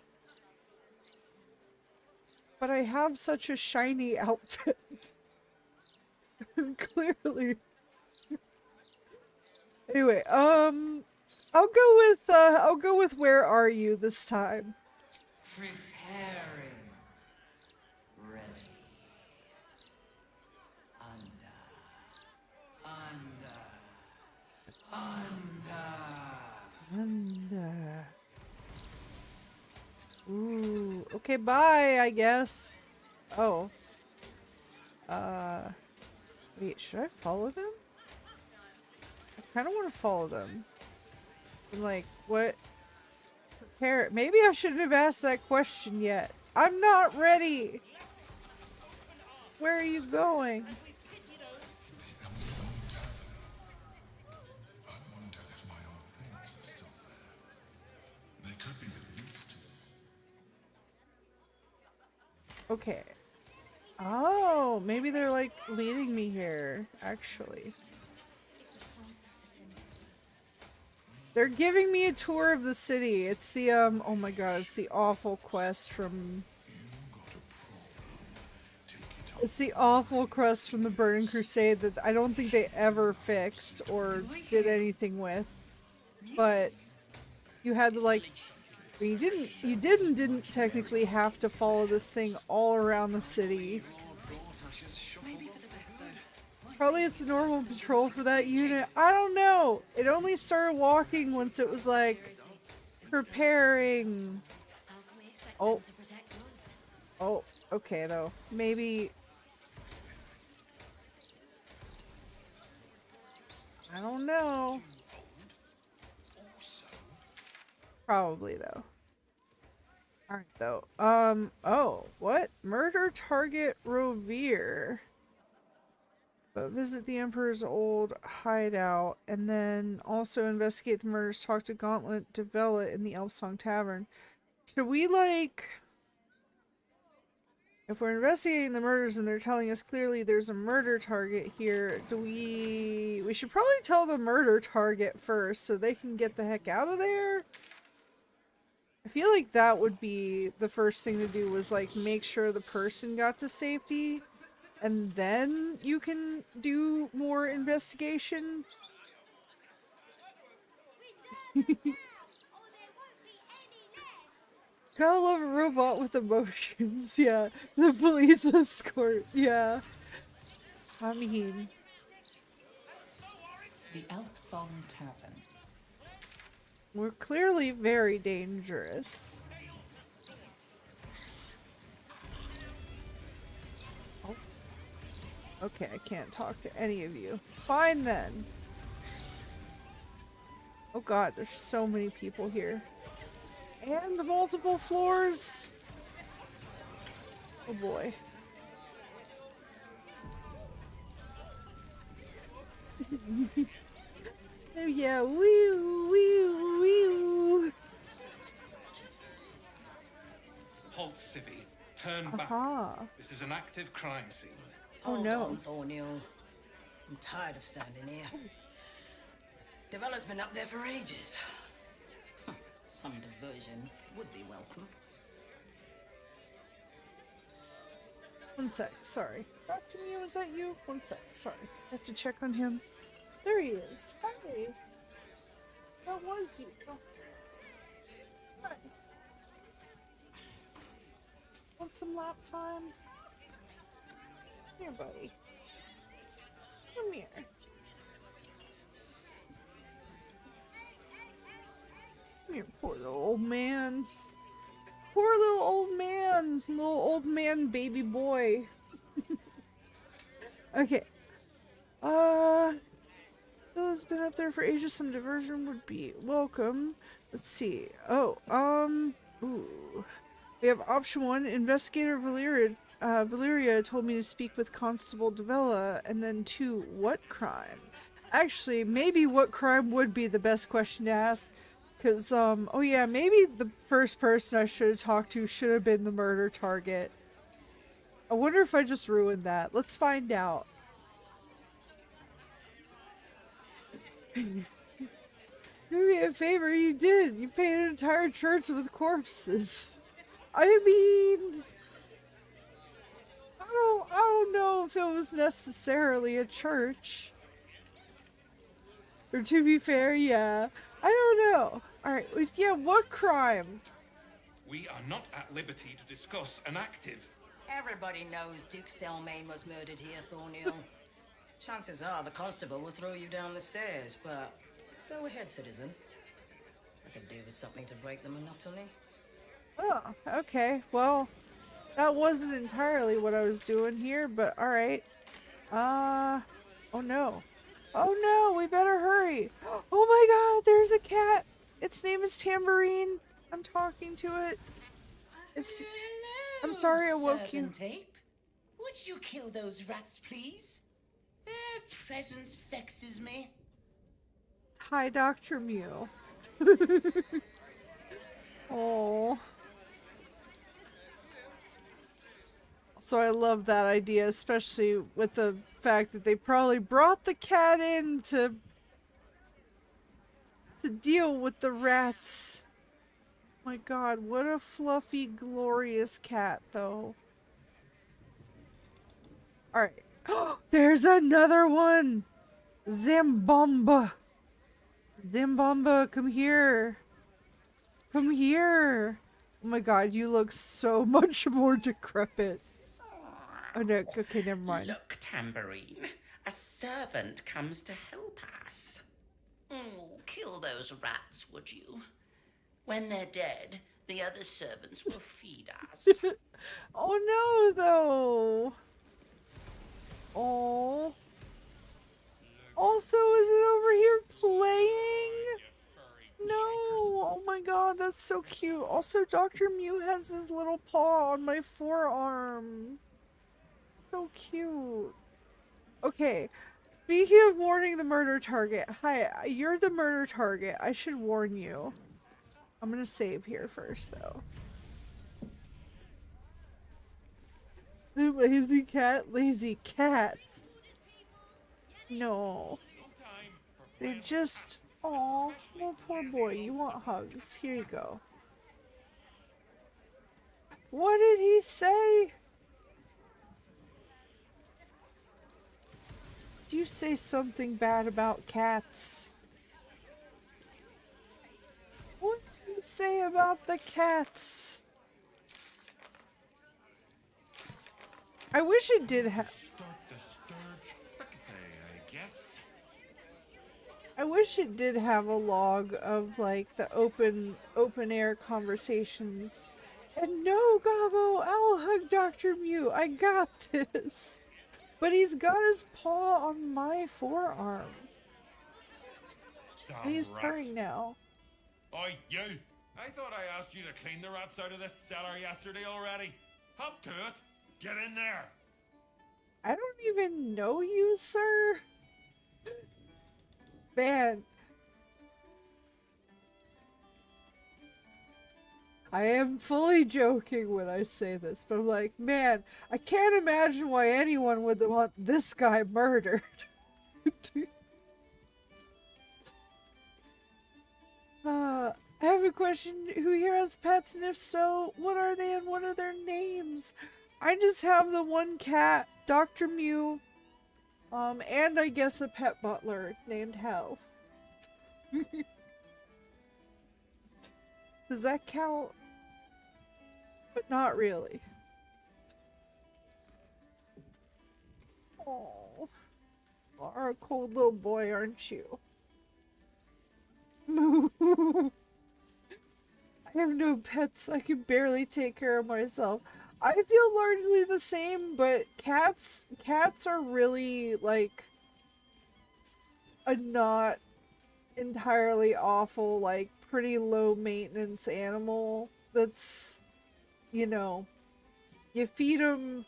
But I have such a shiny outfit. Clearly. Anyway, I'll go with where are you this time? Preparing. Ready. Under. Ooh, okay, bye, I guess. Oh. Wait, should I follow them? I kind of want to follow them. And like, what? Prepare. Maybe I shouldn't have asked that question yet. I'm not ready. Where are you going? Okay. Oh, maybe they're like leading me here, actually. They're giving me a tour of the city. It's the, oh my god, it's the awful quest from... It's the awful quest from the Burning Crusade that I don't think they ever fixed or did anything with. But you had to like... You didn't technically have to follow this thing all around the city. Probably it's the normal patrol for that unit. I don't know. It only started walking once it was like preparing. Oh. Oh, okay though. Maybe. I don't know. Probably though. Alright though. Oh, what? Murder target Rovere. But visit the Emperor's old hideout, and then also investigate the murders, talk to Gauntlet, develop in the Elfsong Tavern. Should we, like... If we're investigating the murders and they're telling us clearly there's a murder target here, do we... We should probably tell the murder target first so they can get the heck out of there? I feel like that would be the first thing to do, was, like, make sure the person got to safety. And then you can do more investigation. Gotta love a robot with emotions. Yeah, the police escort. Yeah. I mean, The Elfsong Tavern. we're clearly very dangerous. Okay, I can't talk to any of you. Fine then. Oh god, there's so many people here. And multiple floors. Oh boy. Oh yeah, wee wee wee. Halt, Civvy. Turn back. This is an active crime scene. Oh no. Hold on, Thornhill. I'm tired of standing here. Developer's been up there for ages. Some diversion would be welcome. One sec, sorry. Dr. Mia, was that you? One sec, sorry. I have to check on him. There he is. Hi. That was you. Oh. Hi. Want some lap time? Come here, buddy. Come here. Come here, poor little old man. Poor little old man. Little old man baby boy. Okay. Those been up there for ages. Some diversion would be welcome. Let's see. Oh, ooh. We have option 1. Investigator Valeria told me to speak with Constable Devella. And then 2. What crime? Actually, maybe what crime would be the best question to ask. Because, oh yeah, maybe the first person I should have talked to should have been the murder target. I wonder if I just ruined that. Let's find out. Do me a favor, you did. You painted an entire church with corpses. I mean, I don't know if it was necessarily a church. Or to be fair, yeah. I don't know. Alright, yeah, what crime? We are not at liberty to discuss an active. Everybody knows Duke Stelmane was murdered here, Thornhill. Chances are the constable will throw you down the stairs, but go ahead, citizen. I could do with something to break the monotony. Oh, okay. Well, that wasn't entirely what I was doing here, but alright. Oh no. Oh no, we better hurry. Oh my god, there's a cat. Its name is Tambourine. I'm talking to it. I'm sorry I woke you. Tape. Would you kill those rats, please? Their presence vexes me. Hi, Dr. Mew. Oh. So I love that idea, especially with the fact that they probably brought the cat in to deal with the rats. My god, what a fluffy, glorious cat, though. Alright. There's another one! Zambomba! Zambomba, come here! Come here! Oh my god, you look so much more decrepit. Oh no, okay, never mind. Look, Tambourine. A servant comes to help us. Kill those rats, would you? When they're dead, the other servants will feed us. Oh no, though! Oh. Also, is it over here playing? No! Oh my god, that's so cute. Also, Dr. Mew has his little paw on my forearm. So cute. Okay, speaking of warning the murder target. Hi, you're the murder target. I should warn you. I'm gonna save here first, though. Lazy cat, lazy cats. No. They just... Aw, oh, poor boy, you want hugs. Here you go. What did he say? Did you say something bad about cats? What did you say about the cats? I wish it did have... I wish it did have a log of, like, the open air conversations. And no, Gobo, I'll hug Dr. Mew. I got this. But he's got his paw on my forearm. Damn He's rats. purring now. Oi, you! I thought I asked you to clean the rats out of this cellar yesterday already. Hop to it. Get in there. I don't even know you, sir. Man. I am fully joking when I say this, but I'm like, man, I can't imagine why anyone would want this guy murdered. I have a question. Who here has pets, and if so, what are they and what are their names? I just have the one cat, Dr. Mew, and I guess a pet butler named Hell. Does that count? But not really. Oh, you're a cold little boy, aren't you? I have no pets. I can barely take care of myself. I feel largely the same, but cats are really like a not entirely awful, like pretty low maintenance animal that's, you know, you feed them,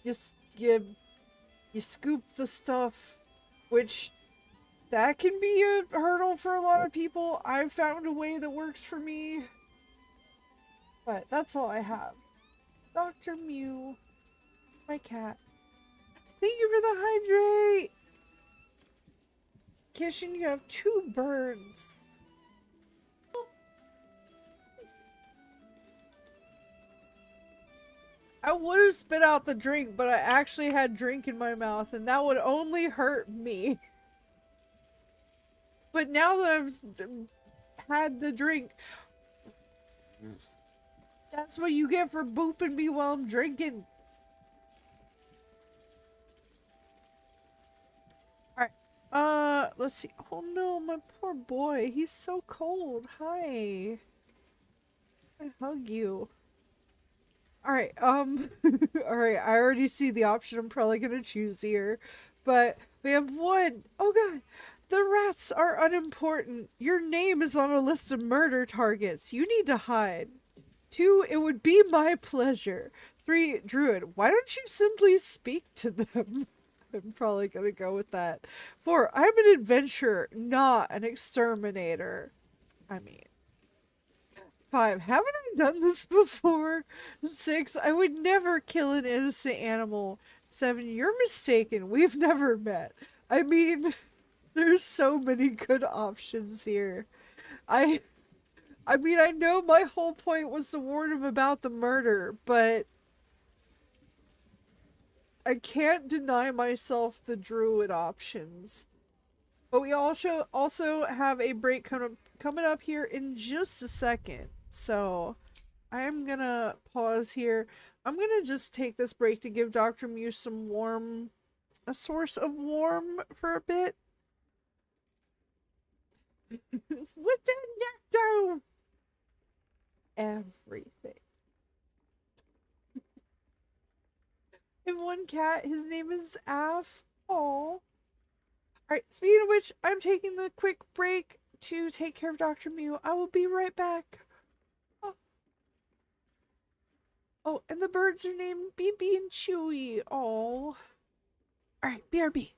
you scoop the stuff, which that can be a hurdle for a lot of people. I've found a way that works for me. But that's all I have. Dr. Mew, my cat. Thank you for the hydrate! Kishin, you have 2 birds. I would have spit out the drink, but I actually had drink in my mouth, and that would only hurt me. But now that I've had the drink, that's what you get for booping me while I'm drinking. Alright, let's see. Oh no, my poor boy. He's so cold. Hi. I hug you. Alright, alright, I already see the option I'm probably gonna choose here. But we have 1. Oh god. The rats are unimportant. Your name is on a list of murder targets. You need to hide. 2. It would be my pleasure. 3. Druid, why don't you simply speak to them? I'm probably gonna go with that. 4. I'm an adventurer, not an exterminator. I mean... 5. Haven't I done this before? 6. I would never kill an innocent animal. 7. You're mistaken. We've never met. I mean, there's so many good options here. I mean, I know my whole point was to warn him about the murder, but I can't deny myself the druid options. But we also have a break coming up here in just a second. So I'm gonna pause here. I'm gonna just take this break to give Dr. Mew a source of warm for a bit. With the nectar! Everything. And 1 cat, his name is Af. Aww. Alright, speaking of which, I'm taking the quick break to take care of Dr. Mew. I will be right back. Oh, and the birds are named BB and Chewy. Oh. Alright, BRB.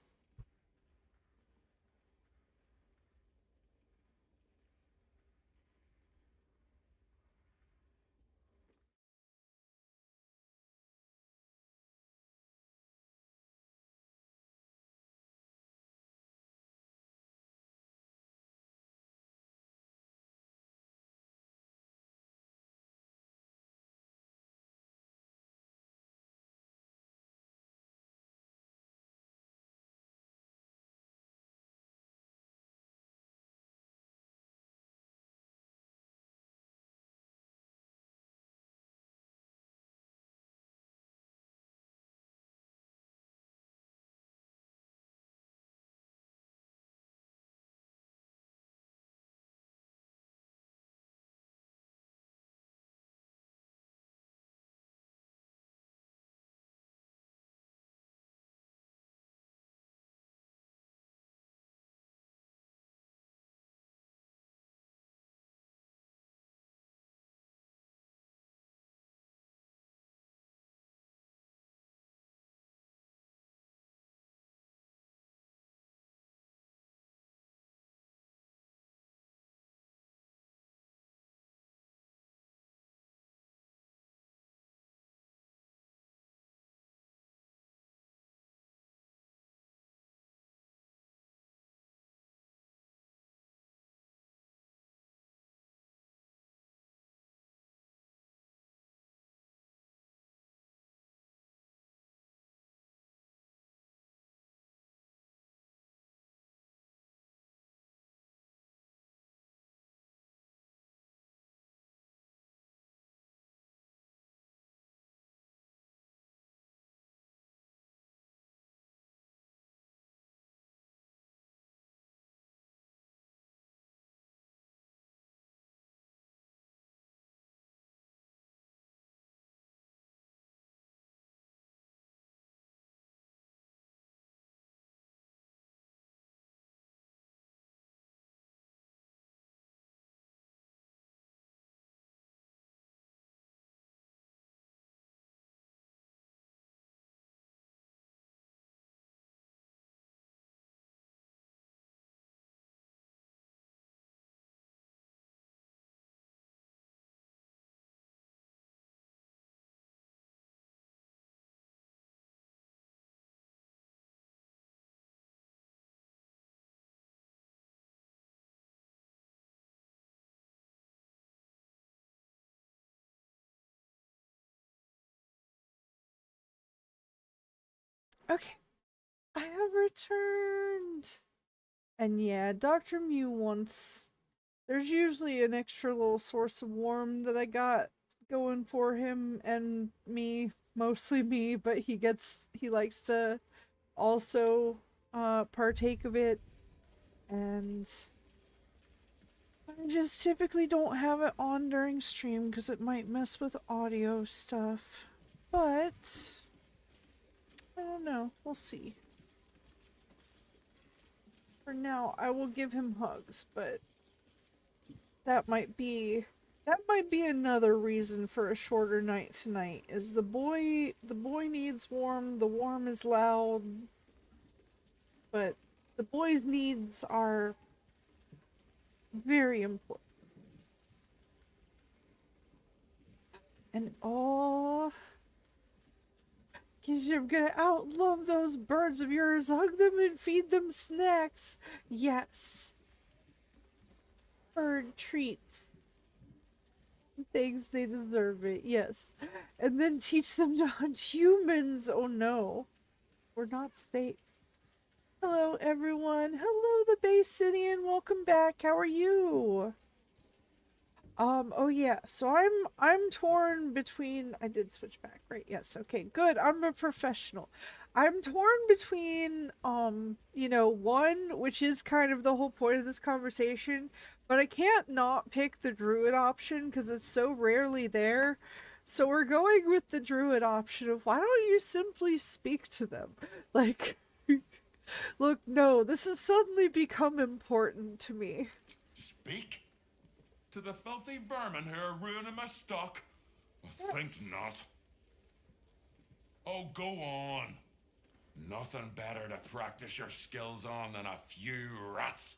Okay. I have returned. And yeah, Dr. Mew wants... There's usually an extra little source of warmth that I got going for him and me. Mostly me, but he likes to also partake of it. And I just typically don't have it on during stream because it might mess with audio stuff. But I don't know. We'll see. For now, I will give him hugs, but that might be another reason for a shorter night tonight. Is the boy needs warm, the warm is loud, but the boy's needs are very important. And oh, you're gonna outlove those birds of yours. Hug them and feed them snacks. Yes. Bird treats. Thanks, they deserve it. Yes. And then teach them to hunt humans. Oh no. We're not safe. Hello everyone. Hello the Baycinian. Welcome back. How are you? Oh yeah, so I'm torn between, I did switch back, right? Yes, okay, good. I'm a professional. I'm torn between, you know, one, which is kind of the whole point of this conversation, but I can't not pick the druid option because it's so rarely there. So we're going with the druid option of why don't you simply speak to them? Like, look, no, this has suddenly become important to me. Speak? To the filthy vermin who are ruining my stock? I think not. Oh, go on. Nothing better to practice your skills on than a few rats.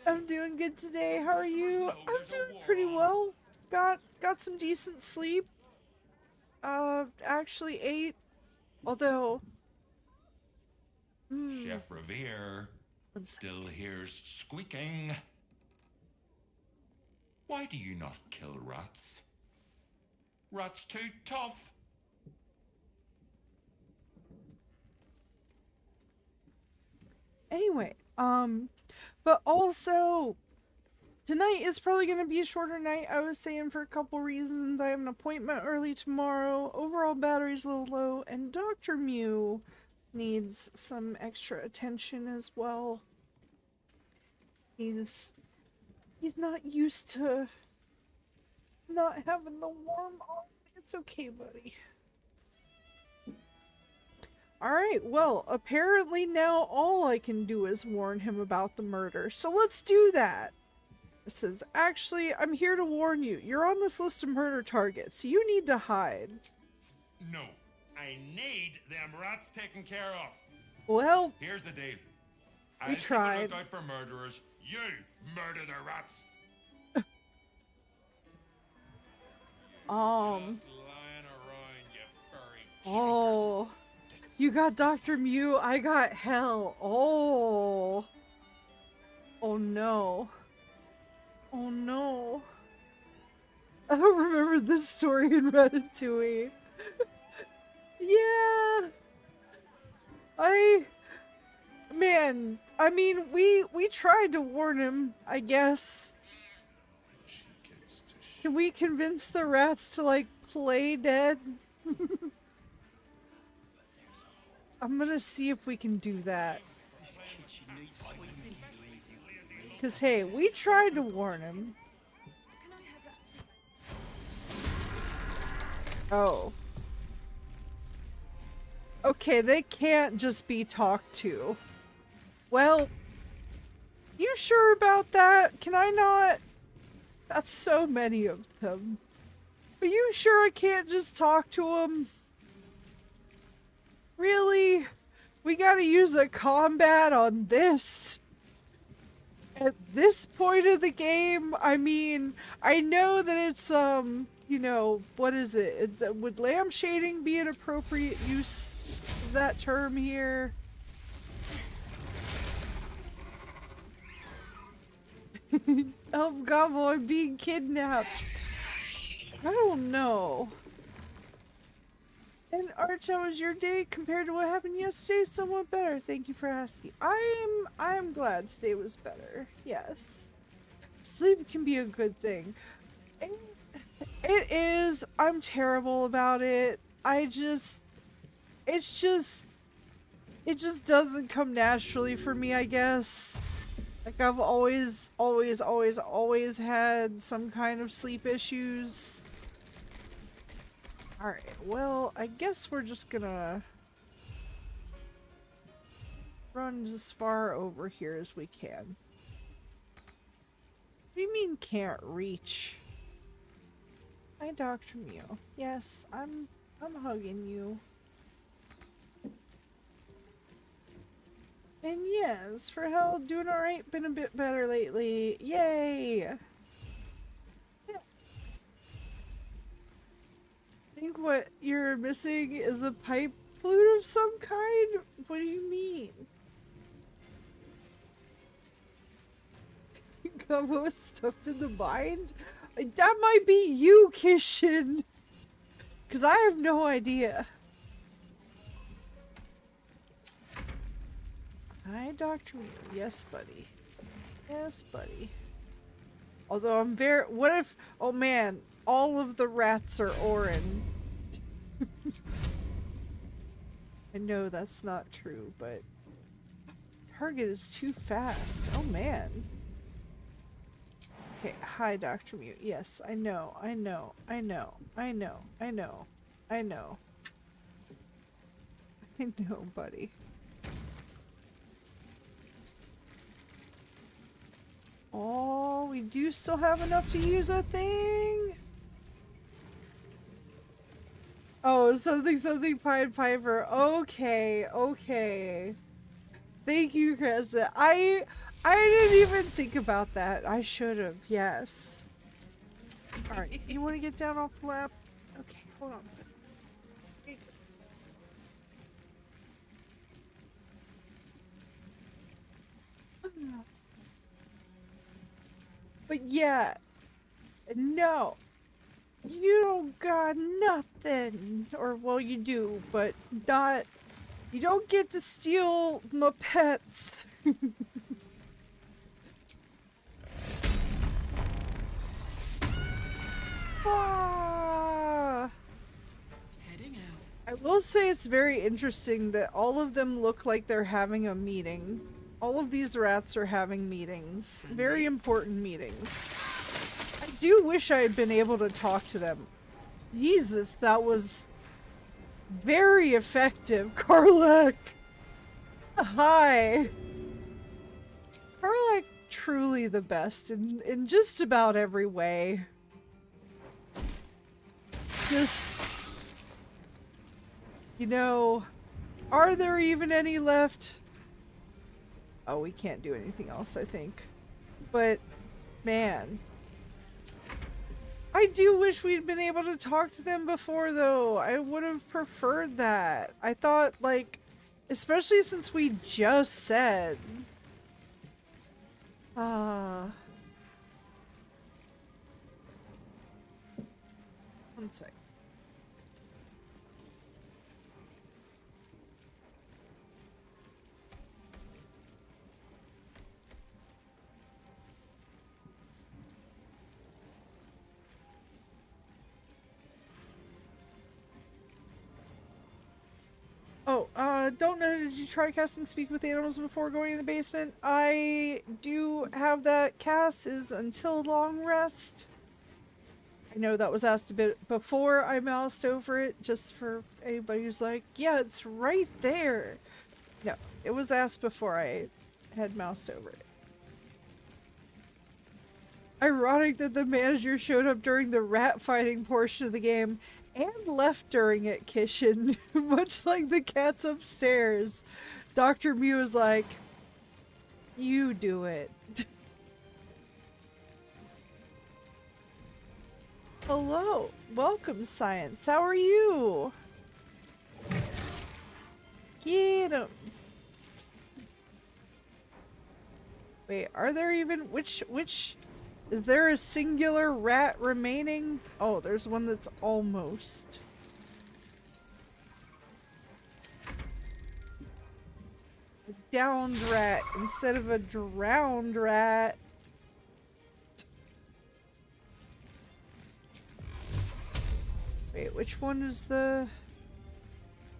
I'm doing good today. How are you? I'm doing pretty well. Got some decent sleep. Actually ate. Although... Chef Revere still hears squeaking. Why do you not kill rats? Rats too tough. Anyway, but also, tonight is probably going to be a shorter night, I was saying, for a couple reasons. I have an appointment early tomorrow, overall battery's a little low, and Dr. Mew needs some extra attention as well. He's not used to not having the warm on. It's okay, buddy. Alright, well, apparently now all I can do is warn him about the murder, so let's do that. It says, actually, I'm here to warn you. You're on this list of murder targets, so you need to hide. No, I need them rats taken care of. Well, here's the deal. We tried. Look out for murderers. You murder the rats. Just lying around, you furry. Oh, you got Dr. Mew, I got hell. Oh. Oh no. Oh no. I don't remember this story in Ratatouille. Yeah. Man, I mean, we tried to warn him, I guess. Can we convince the rats to, like, play dead? I'm gonna see if we can do that. Because, hey, we tried to warn him. Oh. Okay, they can't just be talked to. Well, you sure about that? Can I not? That's so many of them. Are you sure I can't just talk to them? Really? We gotta use a combat on this? At this point of the game? I mean, I know that it's, you know, what is it? Would lampshading be an appropriate use of that term here? Oh, Gobo, I'm being kidnapped. I don't know. And Arch, how was your day compared to what happened yesterday? Somewhat better. Thank you for asking. I'm glad today was better. Yes. Sleep can be a good thing. It is. I'm terrible about it. It just doesn't come naturally for me, I guess. Like I've always had some kind of sleep issues. Alright, well, I guess we're just gonna run as far over here as we can. What do you mean can't reach? Hi, Dr. Mew. Yes, I'm hugging you. And yes, for hell, doing alright, been a bit better lately. Yay! Yeah. I think what you're missing is a pipe flute of some kind? What do you mean? Gobo stuff in the mind? That might be you, Kishin! Cause I have no idea. Hi, Dr. Mew. Yes, buddy. Yes, buddy. Although I'm very... What if... Oh man, all of the rats are Orin. I know that's not true, but... Target is too fast. Oh man. Okay, hi, Dr. Mew. Yes, I know, I know, I know, I know, I know, I know. I know, buddy. Oh, we do still have enough to use a thing? Oh, something Pied Piper. Okay, okay. Thank you, Cressa. I didn't even think about that. I should have, yes. Alright, you want to get down off the lap? Okay, hold on. But yeah, no, you don't got nothing. Or, well, you do, but not, you don't get to steal my pets. Ah. Heading out. I will say it's very interesting that all of them look like they're having a meeting. All of these rats are having meetings. Very important meetings. I do wish I had been able to talk to them. Jesus, that was very effective. Karlak! Hi! Karlak truly the best in just about every way. Just... You know, are there even any left? Oh, we can't do anything else, I think. But, man. I do wish we'd been able to talk to them before, though. I would have preferred that. I thought, like, especially since we just said... One sec. Oh, don't know, did you try casting Speak with Animals before going in the basement? I do have that. Cast is until long rest. I know that was asked a bit before I moused over it, just for anybody who's like, yeah, it's right there. No, it was asked before I had moused over it. Ironic that the manager showed up during the rat fighting portion of the game and left during it, Kishin. Much like the cats upstairs. Dr. Mew is like, you do it. Hello. Welcome, Science. How are you? Get 'em. Wait, are there even... Which... Is there a singular rat remaining? Oh, there's one that's almost. A downed rat instead of a drowned rat. Wait, which one is the...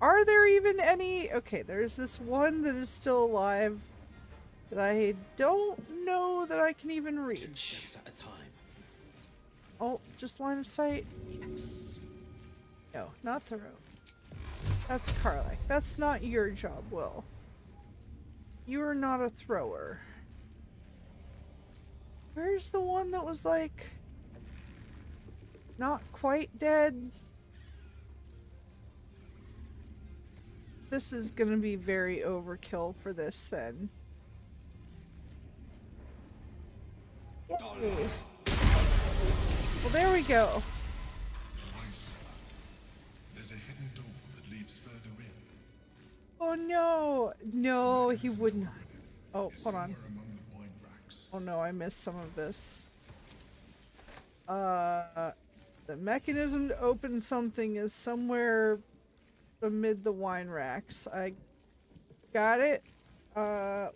Are there even any? Okay, there's this one that is still alive that I don't know that I can even reach. 2 steps at a time. Oh, just line of sight? Yes. No, not throw. That's Karlach. That's not your job, Will. You are not a thrower. Where's the one that was like... not quite dead? This is gonna be very overkill for this then. Yay. Well, there we go. There's a hidden door that leads further in. Oh no! No, he wouldn't. Oh, hold on. Among the wine racks. Oh no, I missed some of this. The mechanism to open something is somewhere amid the wine racks. I got it.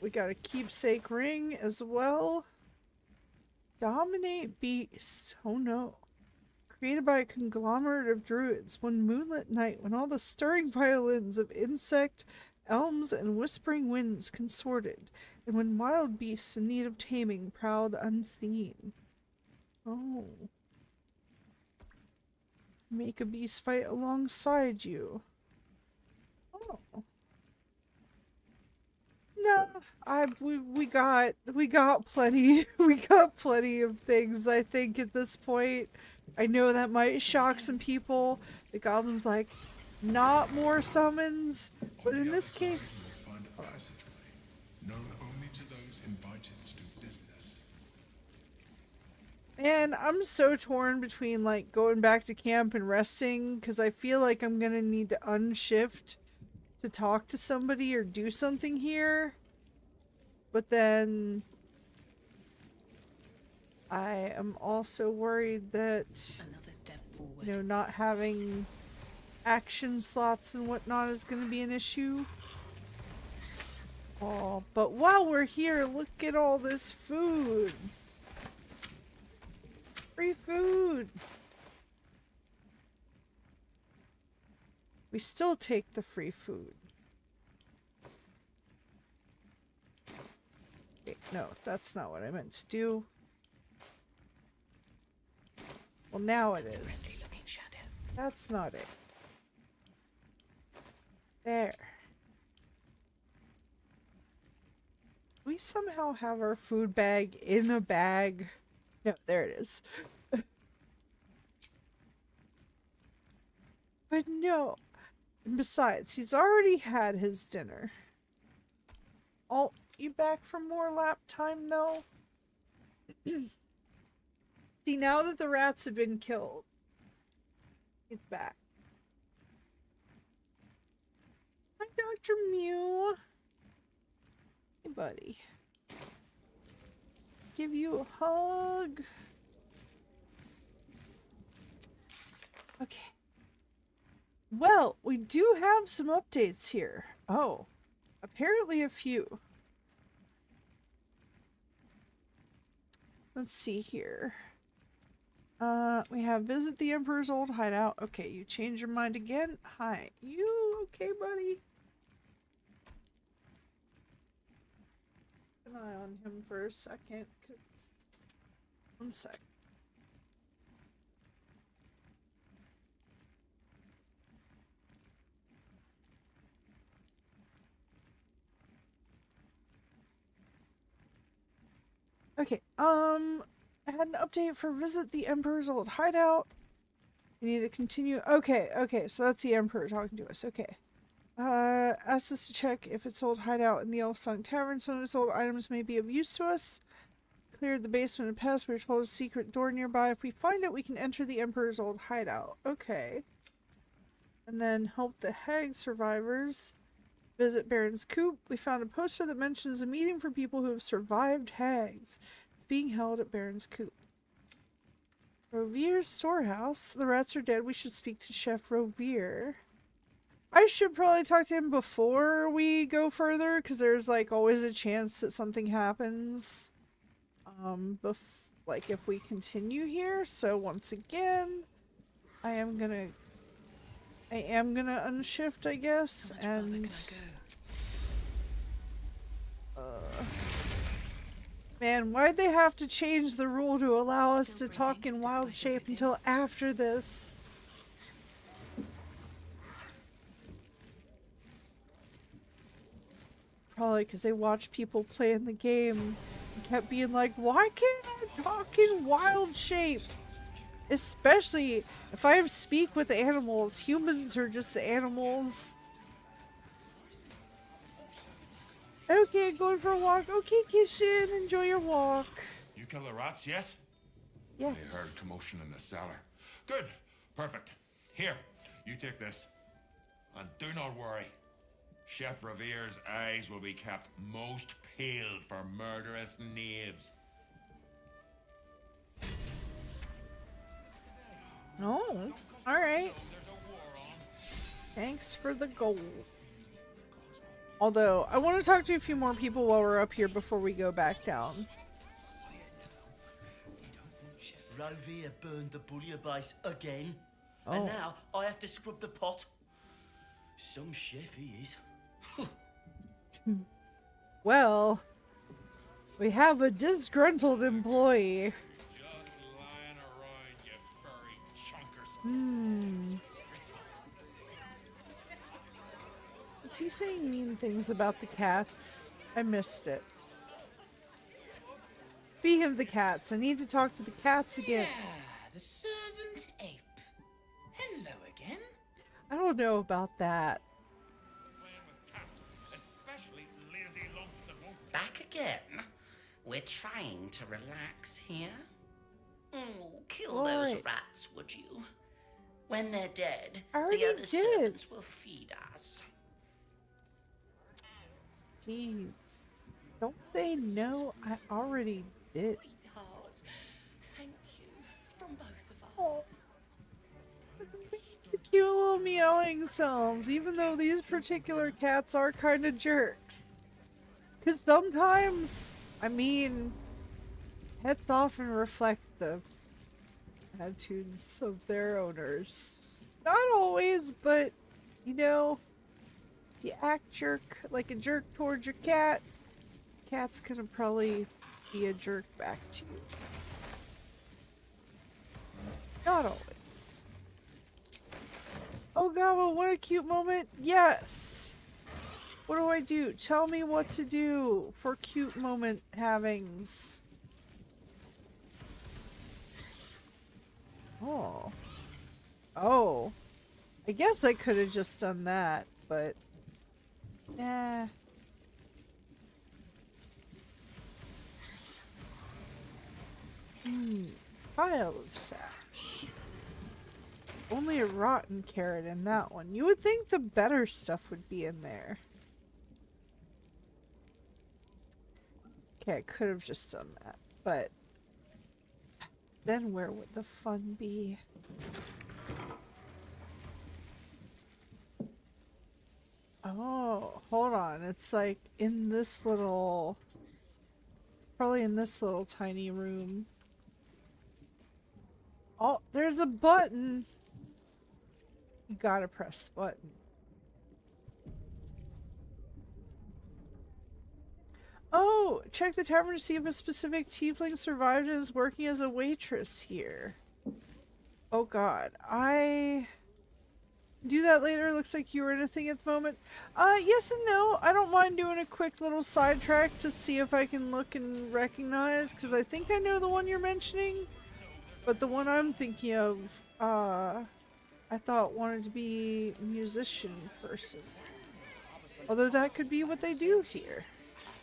We got a keepsake ring as well. Dominate beast. Oh no. Created by a conglomerate of druids. One moonlit night when all the stirring violins of insect, elms, and whispering winds consorted, and when wild beasts in need of taming prowled unseen. Oh. Make a beast fight alongside you. Oh. No, we got plenty. We got plenty of things, I think, at this point. I know that might shock some people. The goblin's like, not more summons, but in this case, You'll find a passageway known only to those invited to do business. and I'm so torn between like going back to camp and resting because I feel like I'm gonna need to unshift to talk to somebody or do something here, but then I am also worried that you know, not having action slots and whatnot is going to be an issue. Oh, but while we're here, look at all this food. Free food. We still take the free food. Wait, no, that's not what I meant to do. Well, now it is. That's not it. There. We somehow have our food bag in a bag. No, there it is. But no. And besides, he's already had his dinner. Oh, you back for more lap time though? See, now that the rats have been killed, he's back. Hi, Dr. Mew. Hey, buddy. Give you a hug. Okay. Well, we do have some updates here. Oh, apparently a few. Let's see here. We have visit the Emperor's old hideout. Okay, you changed your mind again? Hi. You okay, buddy? Keep an eye on him for a second. One sec. Okay, I had an update for visit the Emperor's old hideout. We need to continue. Okay, so that's the Emperor talking to us. Okay. Asked us to check if its old hideout in the Elf Song Tavern. Some of its old items may be of use to us. Cleared the basement and past. We were told a secret door nearby. If we find it, we can enter the Emperor's old hideout. Okay. And then help the hag survivors. Visit Baron's Coop. We found a poster that mentions a meeting for people who have survived hags. It's being held at Baron's Coop. Rovier's storehouse. The rats are dead. We should speak to Chef Rovier. I should probably talk to him before we go further, because there's like always a chance that something happens. Like if we continue here. So once again, I am gonna unshift, I guess, and man, why'd they have to change the rule to allow us to talk in wild shape until after this? Probably because they watched people play in the game and kept being like, why can't I talk in wild shape? Especially if I speak with animals. Humans are just animals. Okay, going for a walk. Okay, Kishin, enjoy your walk. You kill the rats, yes? Yes. I heard commotion in the cellar. Good. Perfect. Here, you take this. And do not worry. Chef Revere's eyes will be kept most peeled for murderous knaves. Oh, alright. Thanks for the gold. Although, I want to talk to a few more people while we're up here before we go back down. Rovere burned the bouillabaisse again. Oh. And now I have to scrub the pot. Some chef he is. Well, we have a disgruntled employee. Was he saying mean things about the cats? I missed it. Speaking of the cats, I need to talk to the cats again. Yeah, the servant ape. Hello again. I don't know about that. Back again? We're trying to relax here. Kill those rats, would you? When they're dead, the other servants will feed us. Jeez. Don't they know I already did? Sweetheart, thank you from both of us. The cute little meowing sounds, even though these particular cats are kind of jerks. Because sometimes, I mean, pets often reflect the attitudes of their owners. Not always, but, you know, if you act like a jerk towards your cat, cat's gonna probably be a jerk back to you. Not always. Oh, Gobo, what a cute moment. Yes! What do I do? Tell me what to do for cute moment havings. Oh. Oh. I guess I could have just done that, but... eh. Pile of sash. Only a rotten carrot in that one. You would think the better stuff would be in there. Okay, I could have just done that, but then where would the fun be? Oh, hold on. It's like in this little... It's probably in this little tiny room. Oh, there's a button! You gotta press the button. Oh, check the tavern to see if a specific tiefling survived and is working as a waitress here. Oh god, I do that later. Looks like you were in a thing at the moment. Yes and no. I don't mind doing a quick little sidetrack to see if I can look and recognize, because I think I know the one you're mentioning, but the one I'm thinking of, I thought wanted to be a musician person. Although that could be what they do here.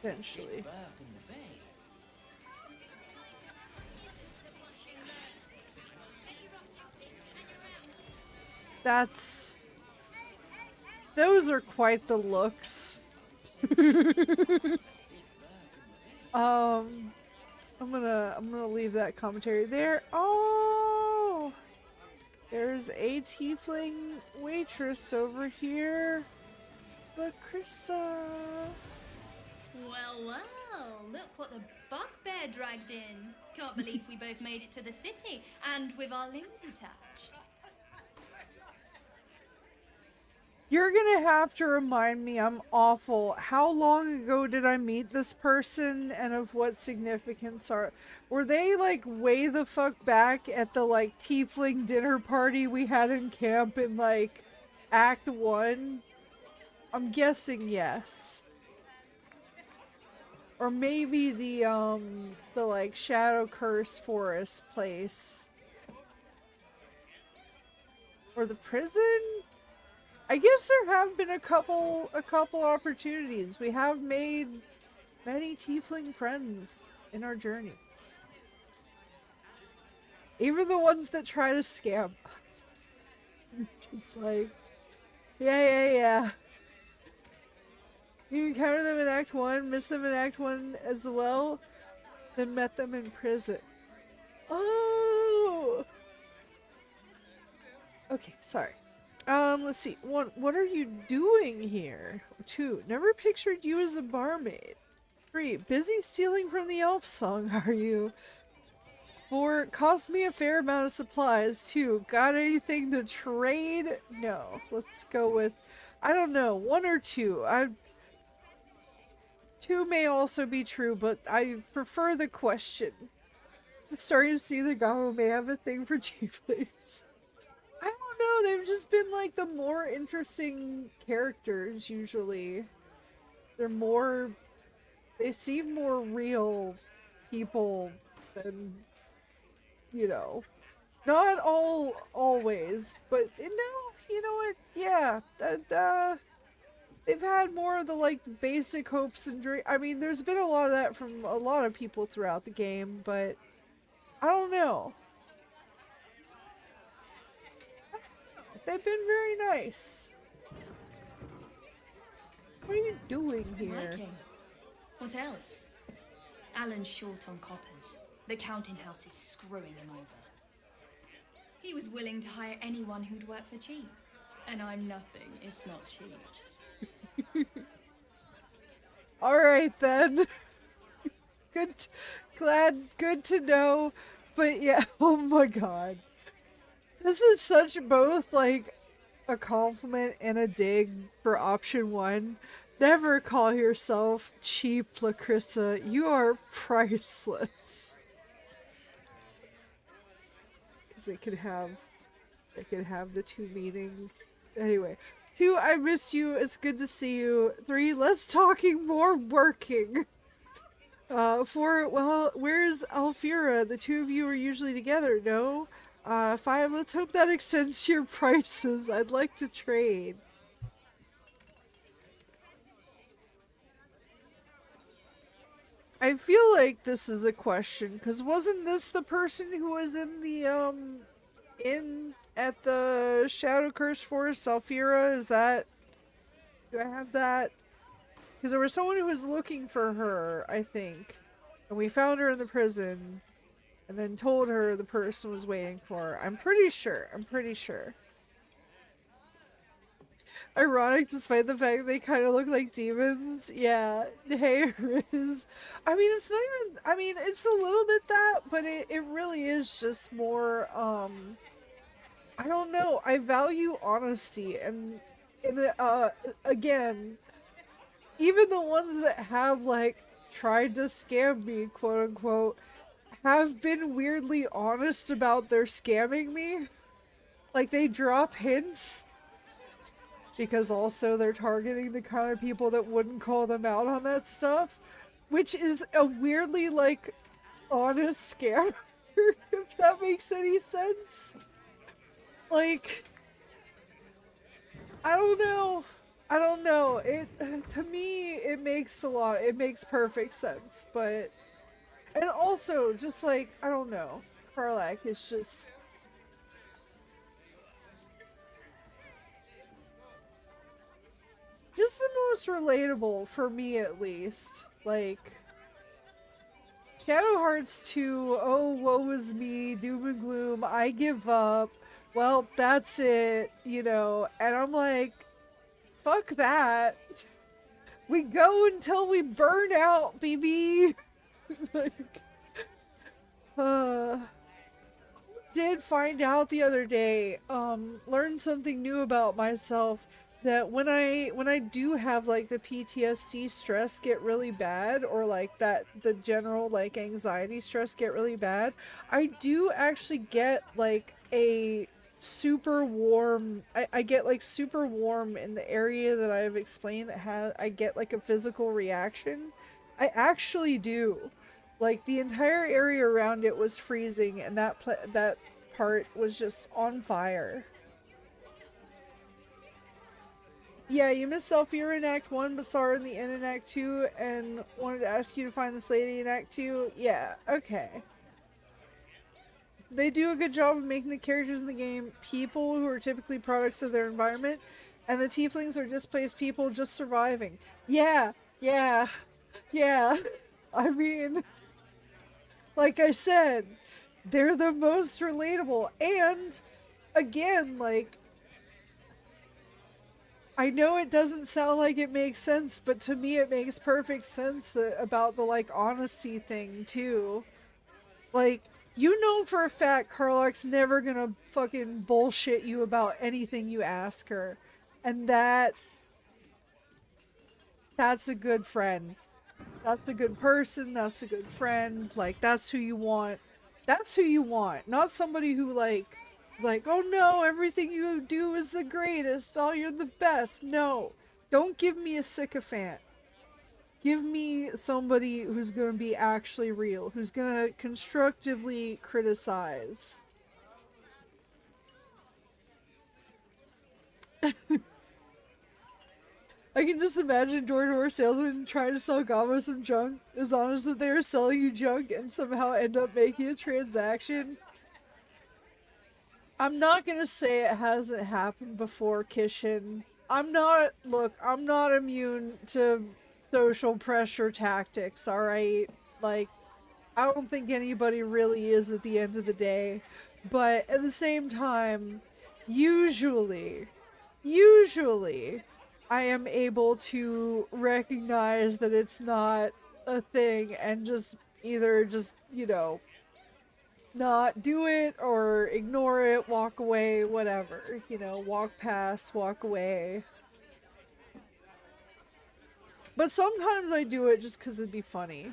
Eventually. Those are quite the looks. I'm gonna leave that commentary there. Oh, There's a tiefling waitress over here. Lacrissa. Well, well, look what the bugbear dragged in. Can't believe we both made it to the city, and with our limbs attached. You're gonna have to remind me, I'm awful. How long ago did I meet this person, and of what significance were they like way the fuck back at the like tiefling dinner party we had in camp in like Act 1? I'm guessing yes. Or maybe the like Shadow Curse Forest place. Or the prison? I guess there have been a couple opportunities. We have made many tiefling friends in our journeys. Even the ones that try to scam us. Just like, yeah. You encounter them in Act 1, missed them in Act 1 as well, then met them in prison. Oh! Okay, sorry. Let's see. 1, what are you doing here? 2, never pictured you as a barmaid. 3, busy stealing from the elf song, are you? 4, cost me a fair amount of supplies. 2, got anything to trade? No. Let's go with, I don't know, 1 or 2. 2 may also be true, but I prefer the question. I'm starting to see the Gobo may have a thing for tieflings. I don't know, they've just been like the more interesting characters usually. They seem more real people than, you know, not always, but no, you know what, yeah, they've had more of the like basic hopes and dreams. I mean, there's been a lot of that from a lot of people throughout the game, but I don't know. They've been very nice. What are you doing here? Liking. What else? Alan's short on coppers. The counting house is screwing him over. He was willing to hire anyone who'd work for cheap. And I'm nothing if not cheap. Alright then. Good to know. But yeah, oh my god. This is such both like a compliment and a dig for option 1. Never call yourself cheap, Lacrissa. You are priceless. Because it could have the 2 meanings. Anyway. 2, I miss you. It's good to see you. 3, less talking, more working. 4, well, where's Alfira? The 2 of you are usually together, no? 5, let's hope that extends to your prices. I'd like to trade. I feel like this is a question, because wasn't this the person who was in the, inn at the Shadow Curse Forest, Alfira? Is that... Do I have that? Because there was someone who was looking for her, I think. And we found her in the prison. And then told her the person was waiting for her. I'm pretty sure. Ironic despite the fact they kind of look like demons. Yeah. Hey, Riz. I mean, it's not even... I mean, it's a little bit that, but it really is just more, I don't know. I value honesty, and again, even the ones that have, like, tried to scam me, quote unquote, have been weirdly honest about their scamming me. Like, they drop hints, because also they're targeting the kind of people that wouldn't call them out on that stuff, which is a weirdly, like, honest scammer, if that makes any sense. Like, I don't know. To me, it makes perfect sense, but... And also, just like, I don't know, Karlach is just... just the most relatable, for me at least. Like, Shadow Hearts 2, oh, woe is me, doom and gloom, I give up. well, that's it, you know, and I'm like, fuck that. We go until we burn out, baby. Like, did find out the other day, learned something new about myself, that when I do have like the PTSD stress get really bad, or like that the general like anxiety stress get really bad, I do actually get like a super warm, I get like super warm in the area that I've explained that I get like a physical reaction. I actually do. Like the entire area around it was freezing, and that part was just on fire. Yeah, you missed Selphira in Act 1, but saw her in the end in Act 2, and wanted to ask you to find this lady in Act 2. Yeah, okay. They do a good job of making the characters in the game people who are typically products of their environment, and the tieflings are displaced people just surviving. Yeah, yeah, yeah. I mean, like I said, they're the most relatable, and again, like, I know it doesn't sound like it makes sense, but to me it makes perfect sense about the, like, honesty thing, too. Like, you know for a fact Carlock's never gonna fucking bullshit you about anything you ask her. And that's a good friend. That's a good person, that's a good friend, like, that's who you want. That's who you want, not somebody who, like, oh no, everything you do is the greatest, oh, you're the best. No, don't give me a sycophant. Give me somebody who's gonna be actually real, who's gonna constructively criticize. I can just imagine door-to-door salesmen trying to sell Gobo some junk, as honest that they are selling you junk and somehow end up making a transaction. I'm not gonna say it hasn't happened before, Kishin. I'm not immune to social pressure tactics, alright? Like, I don't think anybody really is at the end of the day. But at the same time, usually, I am able to recognize that it's not a thing and just either just, you know, not do it or ignore it, walk away, whatever. You know, walk past, walk away. But sometimes I do it just because it'd be funny.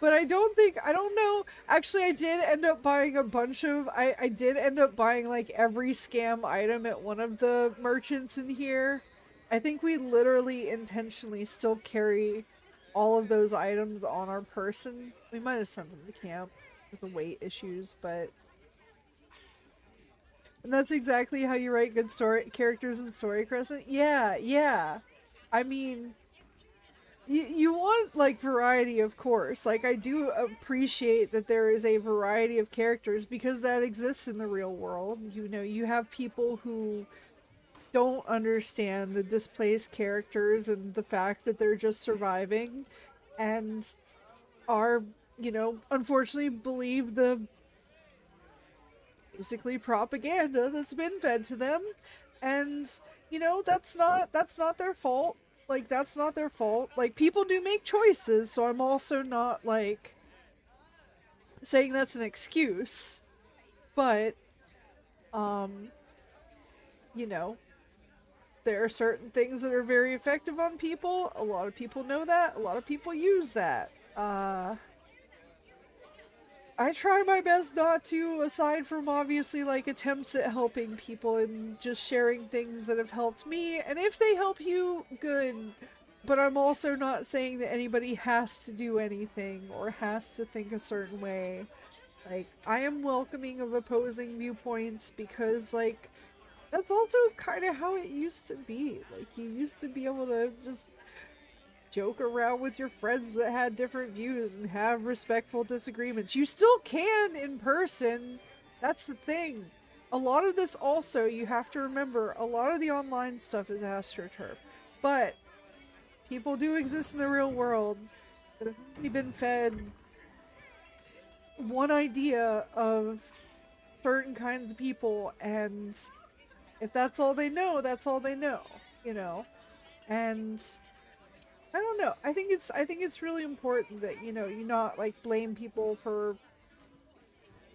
But I don't know, actually I did end up buying a bunch of, I did end up buying like every scam item at one of the merchants in here. I think we literally intentionally still carry all of those items on our person. We might have sent them to camp because of weight issues, but... And that's exactly how you write good story characters in Story Crescent? Yeah, yeah. I mean... You want, like, variety, of course. Like, I do appreciate that there is a variety of characters because that exists in the real world. You know, you have people who don't understand the displaced characters and the fact that they're just surviving and are, you know, unfortunately believe the basically propaganda that's been fed to them. And, you know, that's not their fault. Like, that's not their fault. Like, people do make choices, so I'm also not, like, saying that's an excuse. But, you know, there are certain things that are very effective on people. A lot of people know that. A lot of people use that. I try my best not to, aside from obviously like attempts at helping people and just sharing things that have helped me, and if they help you, good. But I'm also not saying that anybody has to do anything or has to think a certain way. Like, I am welcoming of opposing viewpoints because, like, that's also kind of how it used to be. Like, you used to be able to just joke around with your friends that had different views and have respectful disagreements. You still can in person. That's the thing. A lot of this also, you have to remember, a lot of the online stuff is AstroTurf. But people do exist in the real world that have only been fed one idea of certain kinds of people, and if that's all they know, that's all they know, you know? And I don't know. I think it's really important that, you know, you not like blame people for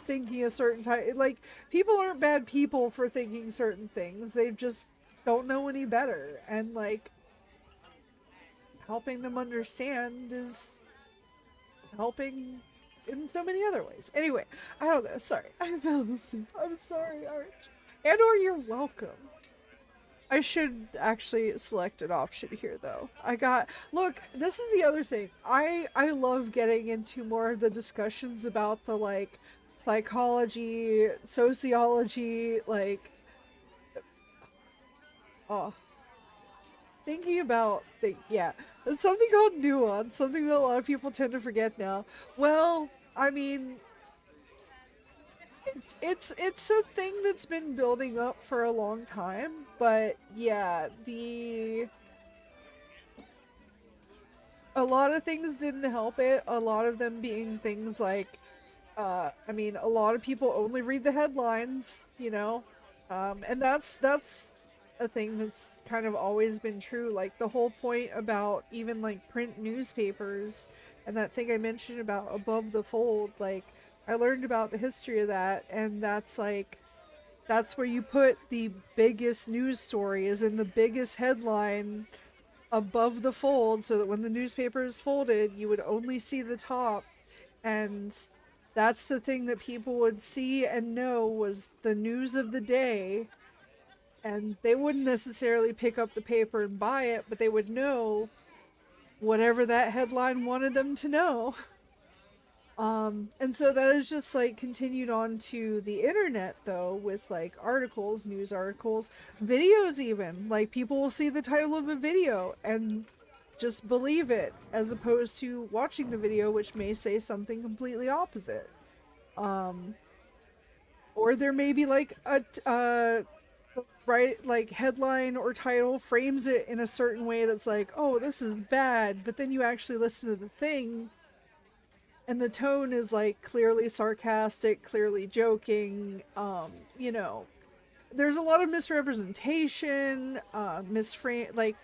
thinking a certain type. Like, people aren't bad people for thinking certain things. They just don't know any better. And like, helping them understand is helping in so many other ways. Anyway, I don't know. Sorry, I fell asleep. I'm sorry, Arch. And or you're welcome. I should actually select an option here, though. Look, this is the other thing. I love getting into more of the discussions about the, like, psychology, sociology, like, thinking about, yeah, it's something called nuance, something that a lot of people tend to forget now. Well, I mean, it's a thing that's been building up for a long time, but yeah, a lot of things didn't help it. A lot of them being things like, I mean, a lot of people only read the headlines, you know, and that's a thing that's kind of always been true. Like, the whole point about even like print newspapers and that thing I mentioned about above the fold, like, I learned about the history of that, and that's like, that's where you put the biggest news story is in the biggest headline above the fold, so that when the newspaper is folded, you would only see the top, and that's the thing that people would see and know was the news of the day, and they wouldn't necessarily pick up the paper and buy it, but they would know whatever that headline wanted them to know. And so that is just like continued on to the internet, though, with like articles, news articles, videos even. Like, people will see the title of a video and just believe it, as opposed to watching the video, which may say something completely opposite. Or there may be like a right, like, headline or title frames it in a certain way that's like, oh, this is bad, but then you actually listen to the thing and the tone is like clearly sarcastic, clearly joking. You know, there's a lot of misrepresentation, like,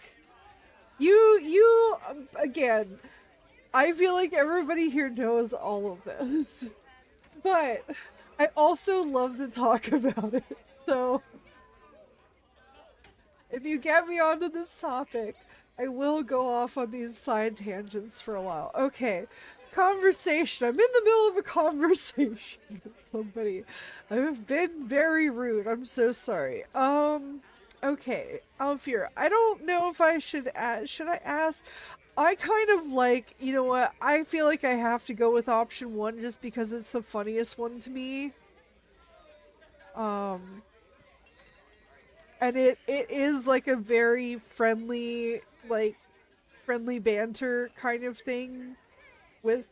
again, I feel like everybody here knows all of this, but I also love to talk about it. So if you get me onto this topic, I will go off on these side tangents for a while. Okay. Conversation. I'm in the middle of a conversation with somebody. I've been very rude. I'm so sorry. Okay. Alfir, I don't know if I should I ask? I kind of like, you know what? I feel like I have to go with option one just because it's the funniest one to me. And it is like a very friendly banter kind of thing with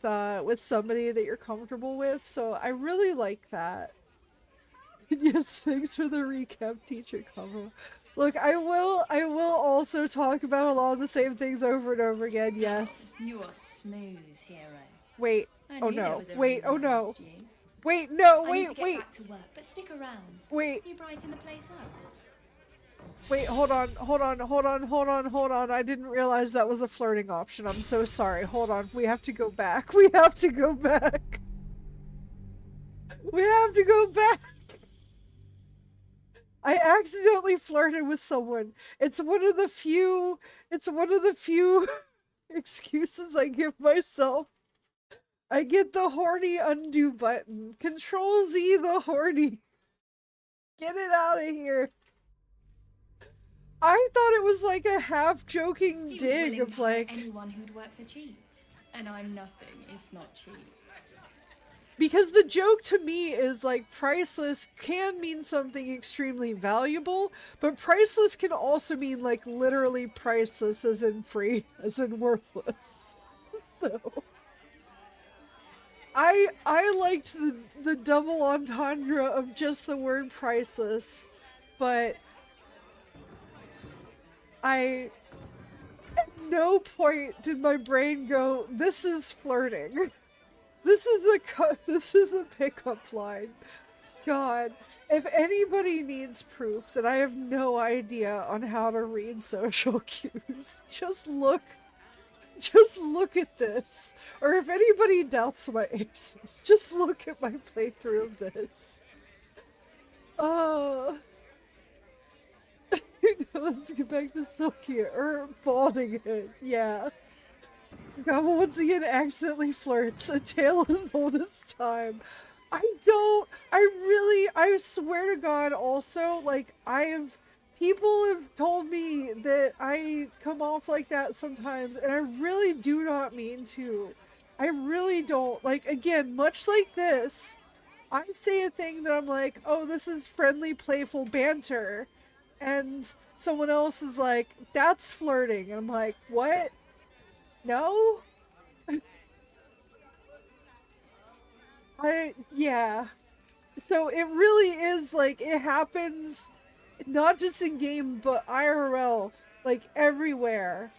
somebody that you're comfortable with, so I really like that. Yes, thanks for the recap, teacher combo. Look, I will also talk about a lot of the same things over and over again, yes. You are smooth, hero. Wait, oh no, wait, oh no. Wait, I no, need to wait, get wait. back to work, but stick around. Wait. You brighten the place up. Wait, hold on. I didn't realize that was a flirting option. I'm so sorry. Hold on. We have to go back. We have to go back. I accidentally flirted with someone. It's one of the few excuses I give myself. I get the horny undo button. Control Z the horny. Get it out of here. I thought it was like a half-joking dig of like... anyone who'd work for cheap. And I'm nothing if not cheap. Because the joke to me is like, priceless can mean something extremely valuable, but priceless can also mean like literally priceless as in free, as in worthless. So... I liked the double entendre of just the word priceless, but... at no point did my brain go, this is flirting. This is a pickup line. God, if anybody needs proof that I have no idea on how to read social cues, just look at this. Or if anybody doubts my aces, just look at my playthrough of this. Let's get back to Silky or balding it. Yeah. Gobo once again accidentally flirts. A tale as old as time. I swear to God also, like, people have told me that I come off like that sometimes, and I really do not mean to. I really don't. Like, again, much like this, I say a thing that I'm like, oh, this is friendly, playful banter, and someone else is like, that's flirting, and I'm like, what? No? Yeah. So it really is like, it happens not just in game, but IRL, like everywhere.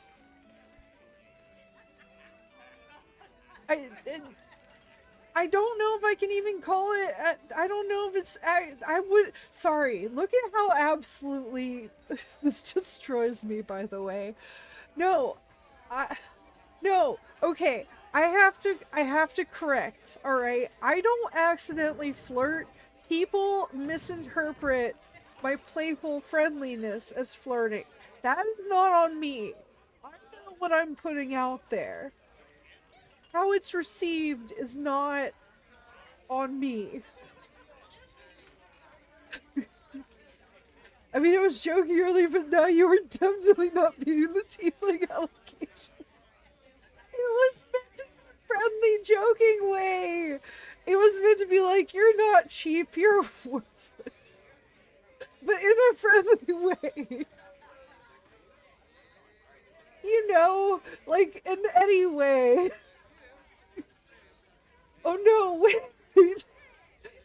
I don't know if I can even call it, I don't know if it's, sorry, look at how absolutely, this destroys me, by the way. No, okay, I have to correct, alright? I don't accidentally flirt. People misinterpret my playful friendliness as flirting. That is not on me. I know what I'm putting out there. How it's received is not on me. I mean, I was joking earlier, but now you are definitely not being the tiefling allocation. It was meant to be a friendly, joking way. It was meant to be like, you're not cheap, you're worth it. But in a friendly way. You know, like, in any way. Oh no, wait!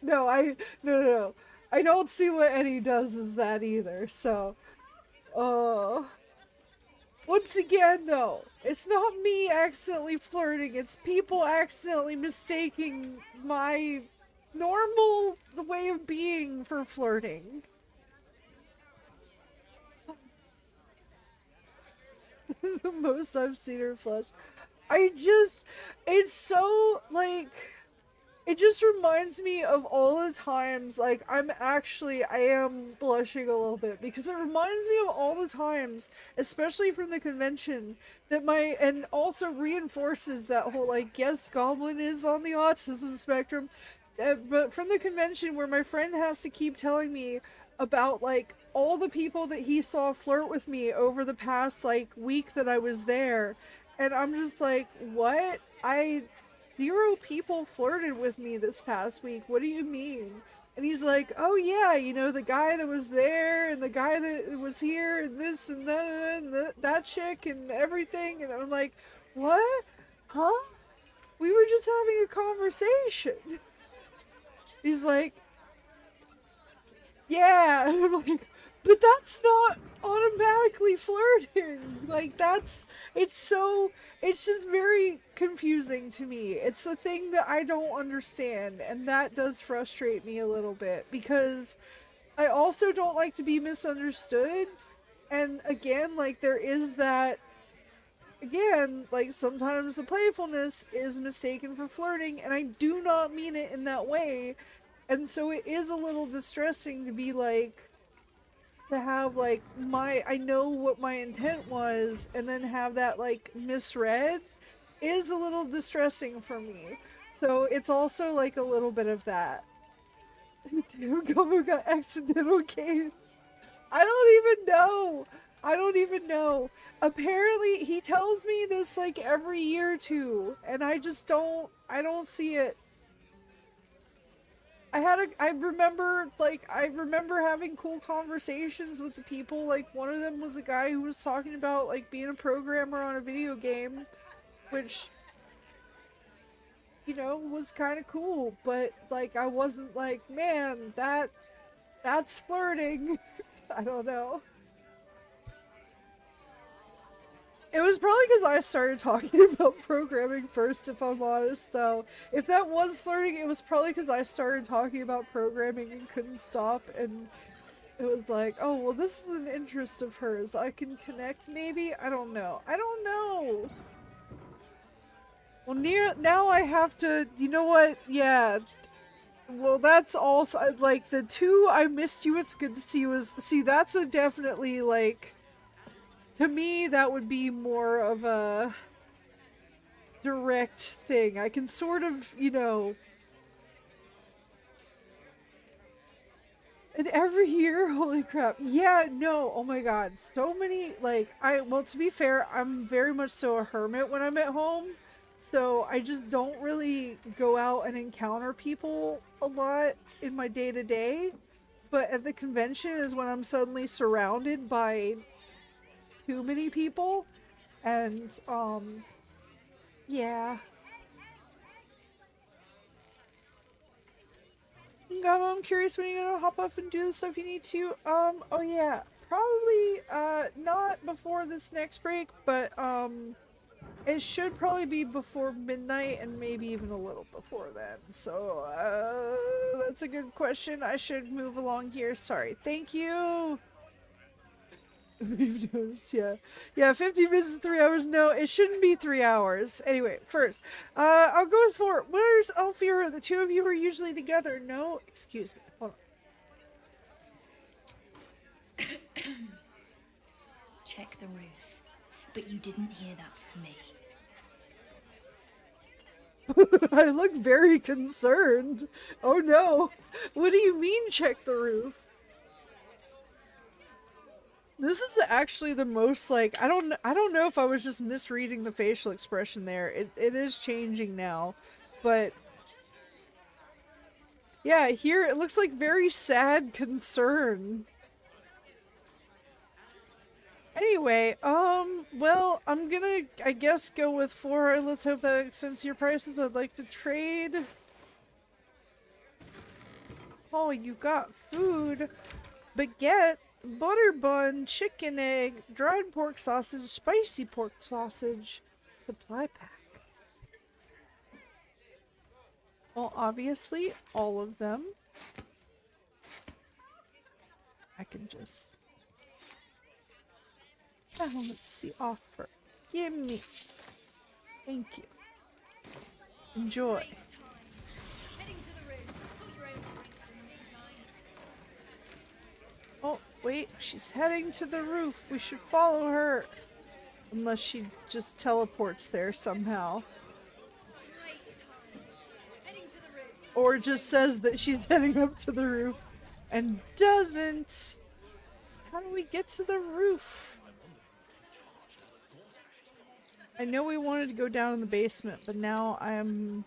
No. I don't see what Eddie does as that either, so... Once again, though, it's not me accidentally flirting, it's people accidentally mistaking my normal way of being for flirting. The most I've seen her flush. It's so, like, it just reminds me of all the times, like, I am blushing a little bit, because it reminds me of all the times, especially from the convention, that and also reinforces that whole, like, yes, Goblin is on the autism spectrum, but from the convention where my friend has to keep telling me about, like, all the people that he saw flirt with me over the past, like, week that I was there, and I'm just like, what? 0 people flirted with me this past week. What do you mean? And he's like, oh yeah, you know, the guy that was there, and the guy that was here, and this and that, and that chick, and everything. And I'm like, what? Huh? We were just having a conversation. He's like, yeah. And I'm like, but that's not automatically flirting. Like, it's just very confusing to me. It's a thing that I don't understand, and that does frustrate me a little bit, because I also don't like to be misunderstood, and again, like, there is that, again, like, sometimes the playfulness is mistaken for flirting, and I do not mean it in that way, and so it is a little distressing to be like, to have, like, I know what my intent was, and then have that, like, misread is a little distressing for me. So it's also, like, a little bit of that. Damn, Gobo got accidental gains. I don't even know. Apparently, he tells me this, like, every year or two, and I don't see it. I remember having cool conversations with the people. Like, one of them was a guy who was talking about, like, being a programmer on a video game, which, you know, was kind of cool, but, like, I wasn't like, man, that's flirting. I don't know. It was probably because I started talking about programming first, if I'm honest, though. If that was flirting, it was probably because I started talking about programming and couldn't stop, and it was like, oh, well, this is an interest of hers. I can connect, maybe? I don't know. I don't know! Well, now I have to, you know what? Yeah. Well, that's also, like, the two I missed you, it's good to see you was, see, that's a definitely, like, to me, that would be more of a direct thing. I can sort of, you know, and every year, holy crap. Yeah, no, oh my god, so many, like, well, to be fair, I'm very much so a hermit when I'm at home. So I just don't really go out and encounter people a lot in my day-to-day. But at the convention is when I'm suddenly surrounded by too many people. And, yeah. Gobo, I'm curious when you're gonna hop off and do the stuff you need to. Oh yeah. Probably, not before this next break, but, it should probably be before midnight and maybe even a little before then. So, that's a good question. I should move along here. Sorry. Thank you! Yeah. Yeah, 50 minutes to 3 hours. No, it shouldn't be 3 hours. Anyway, first, I'll go with 4. Where's Alfira? The two of you are usually together. No? Excuse me. Hold on. Check the roof. But you didn't hear that from me. I look very concerned. Oh no. What do you mean check the roof? This is actually the most, like, I don't know if I was just misreading the facial expression there. It is changing now. But yeah, here it looks like very sad concern. Anyway, well, I'm gonna, I guess, go with 4. Let's hope that extends to your prices. I'd like to trade. Oh, you got food. Baguette, butter bun, chicken egg, dried pork sausage, spicy pork sausage, supply pack. Well, obviously, all of them. I can just... Oh, let's see, offer. Give me. Thank you. Enjoy. Oh, wait, she's heading to the roof. We should follow her. Unless she just teleports there somehow. Or just says that she's heading up to the roof and doesn't. How do we get to the roof? I know we wanted to go down in the basement, but now I'm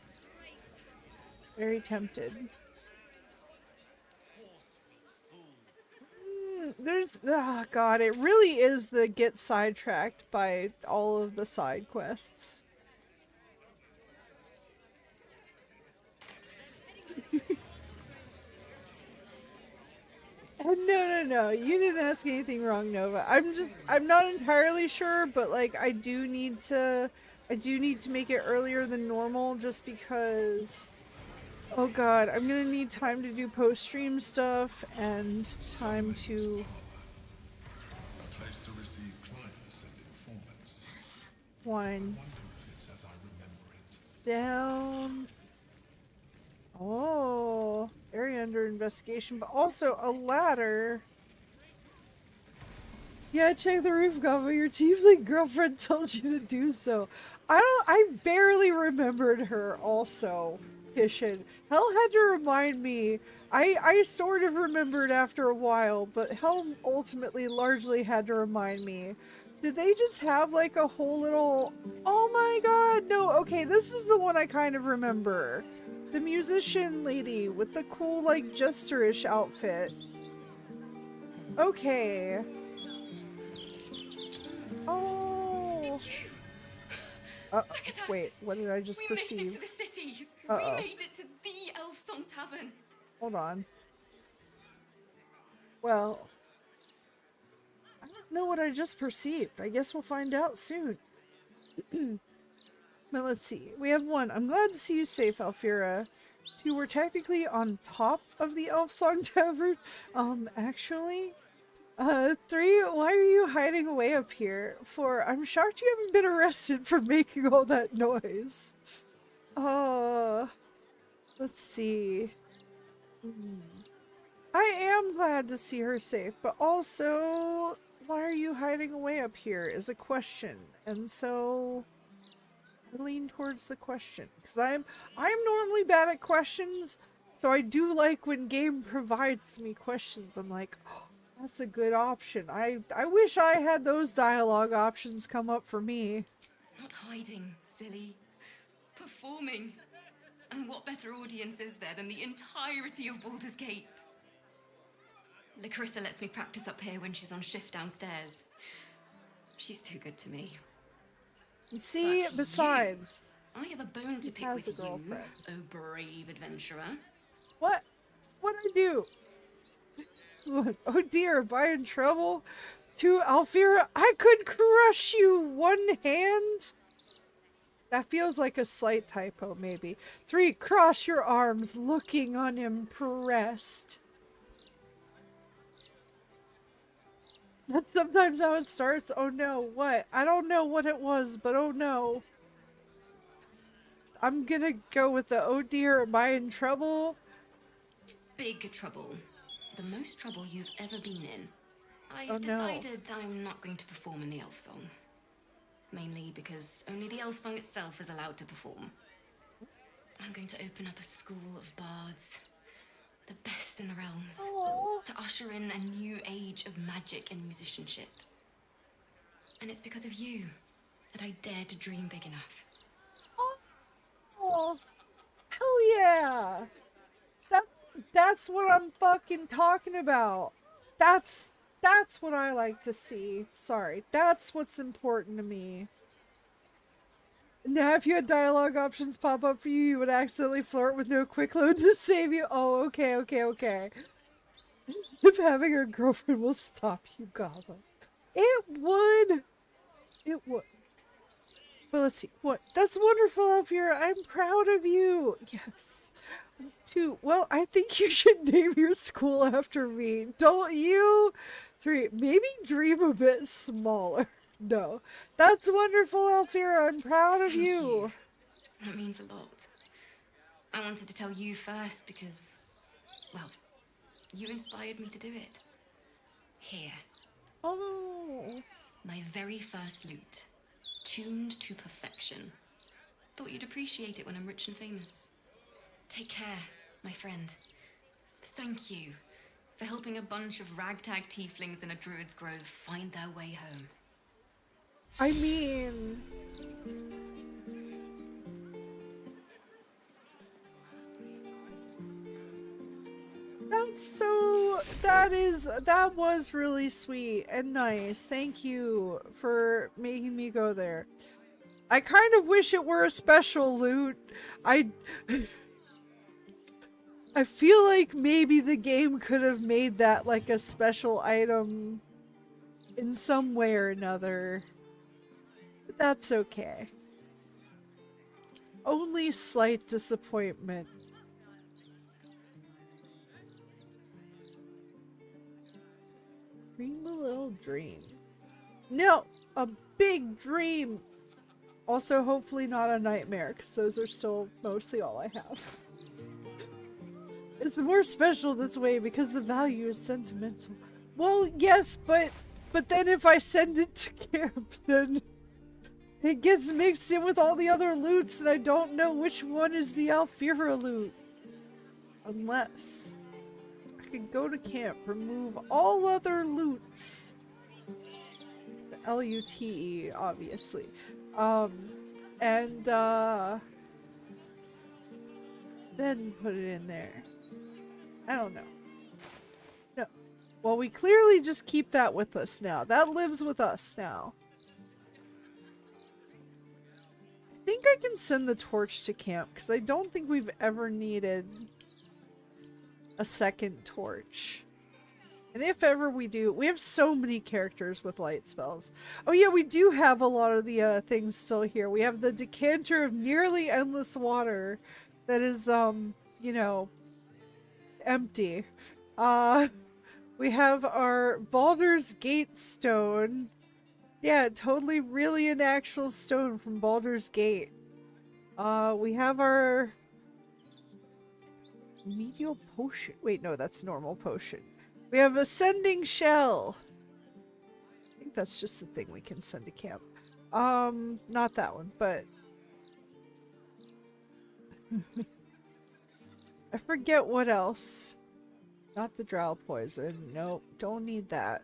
very tempted. There's, oh god, it really is the get sidetracked by all of the side quests. No, you didn't ask anything wrong, Nova. I'm not entirely sure, but like I do need to make it earlier than normal just because, oh god, I'm gonna need time to do post-stream stuff and time to... A place to receive clients and informants. Wine. I wonder if it's as I remember it. Down. Oh, area under investigation, but also a ladder. Yeah, check the roof, Gobo. Your tiefling girlfriend told you to do so. I barely remembered her also, Kishin. Hell had to remind me. I sort of remembered after a while, but Hell ultimately largely had to remind me. Did they just have like a whole little... Oh my god, no, okay, this is the one I kind of remember. The musician lady with the cool, like, jester-ish outfit. Okay. Oh. Wait, what did I just perceive? We made it to the city. We made it to the Elf Song Tavern. Hold on. Well, know what I just perceived. I guess we'll find out soon. But let's see. We have 1. I'm glad to see you safe, Alfira. 2. We're technically on top of the Elf Song Tavern. Actually. 3. Why are you hiding away up here? 4. I'm shocked you haven't been arrested for making all that noise. Let's see. I am glad to see her safe, but also, why are you hiding away up here is a question. And so I lean towards the question because I'm normally bad at questions, so I do like when game provides me questions. I'm like, oh, that's a good option. I wish I had those dialogue options come up for me. Not hiding, silly. Performing. And what better audience is there than the entirety of Baldur's Gate? Larissa lets me practice up here when she's on shift downstairs. She's too good to me. See, But besides, I have a bone to pick with you, oh brave adventurer. What I do? What? Oh dear, am I in trouble? 2, Alfira, I could crush you 1 hand. That feels like a slight typo, maybe. 3, cross your arms, looking unimpressed. That's sometimes how it starts. Oh no, what? I don't know what it was, but oh no. I'm gonna go with the oh dear, am I in trouble? Big trouble. The most trouble you've ever been in. I've Oh, no. decided I'm not going to perform in the elf song. Mainly because only the elf song itself is allowed to perform. I'm going to open up a school of bards. The best in the realms. To usher in a new age of magic and musicianship. And it's because of you that I dare to dream big enough. Oh, hell yeah! That's what I'm fucking talking about. That's what I like to see. Sorry, that's what's important to me. Now, if you had dialogue options pop up for you, you would accidentally flirt with no quick load to save you. Oh, okay. If having a girlfriend will stop you, Gobo. It would. Well, let's see. What? That's wonderful, Alfira. I'm proud of you. Yes. 2. Well, I think you should name your school after me. Don't you? 3. Maybe dream a bit smaller. No. That's wonderful, Alfira. I'm proud of Thank you. That means a lot. I wanted to tell you first because, well, you inspired me to do it. Here. Oh. My very first lute. Tuned to perfection. Thought you'd appreciate it when I'm rich and famous. Take care, my friend. Thank you for helping a bunch of ragtag tieflings in a druid's grove find their way home. I mean... That was really sweet and nice. Thank you for making me go there. I kind of wish it were a special loot. I feel like maybe the game could have made that like a special item in some way or another. But that's okay. Only slight disappointment. Dream a little dream. No! A big dream! Also, hopefully not a nightmare, because those are still mostly all I have. It's more special this way because the value is sentimental. Well, yes, but then if I send it to camp, then it gets mixed in with all the other loots, and I don't know which one is the Alfira loot. Unless I could go to camp, remove all other loots. The L-U-T-E, obviously. And then put it in there. I don't know. No. Well, we clearly just keep that with us now. That lives with us now. I think I can send the torch to camp, because I don't think we've ever needed a second torch. And if ever we do, we have so many characters with light spells. Oh yeah, we do have a lot of the things still here. We have the decanter of nearly endless water that is, you know, empty. We have our Baldur's Gate stone. Yeah, totally really an actual stone from Baldur's Gate. We have our medial potion. Wait, no, that's normal potion. We have Ascending Shell. I think that's just the thing we can send to camp. Not that one, but I forget what else. Not the drow poison. Nope, don't need that.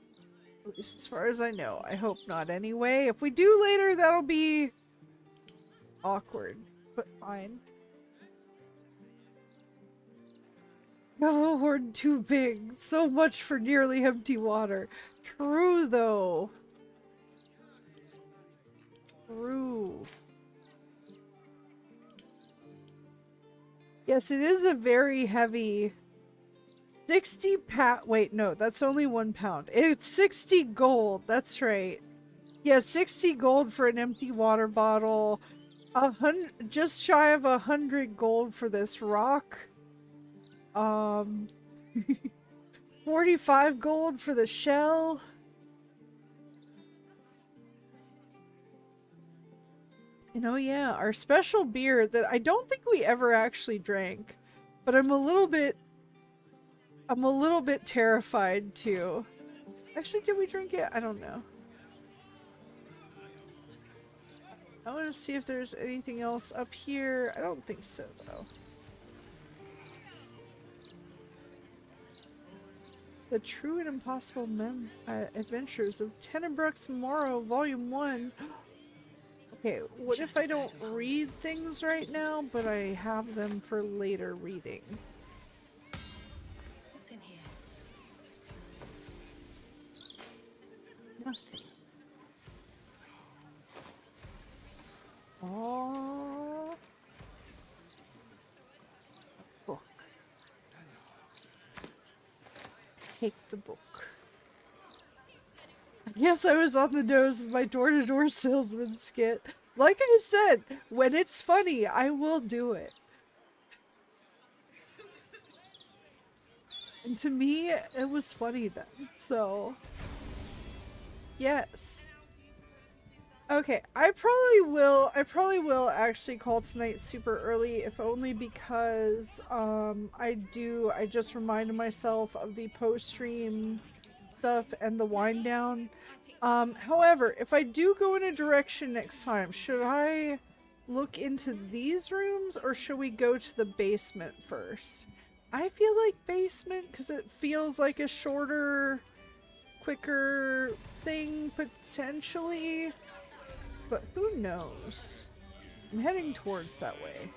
At least as far as I know. I hope not anyway. If we do later, that'll be awkward, but fine. No, we're too big. So much for nearly empty water. True, though. True. Yes, it is a very heavy 60 pound. Wait, no, that's only 1 pound. It's 60 gold. That's right. Yeah, 60 gold for an empty water bottle. Just shy of 100 gold for this rock. 45 gold for the shell. And oh yeah, our special beer that I don't think we ever actually drank, but I'm a little bit terrified too. Actually, did we drink it? I don't know. I want to see if there's anything else up here. I don't think so though. The True and Impossible Adventures of Tenebrook's Morrow, Volume 1. Okay, what if I don't read things right now, but I have them for later reading? What's in here? Nothing. Oh. Book. Take the book. Yes, I was on the nose with my door-to-door salesman skit. Like I said, when it's funny, I will do it. And to me, it was funny then, so... Yes. Okay, I probably will actually call tonight super early, if only because, I just reminded myself of the post-stream stuff and the wind down. However, if I do go in a direction next time, should I look into these rooms or should we go to the basement first? I feel like basement because it feels like a shorter, quicker thing potentially, but who knows? I'm heading towards that way.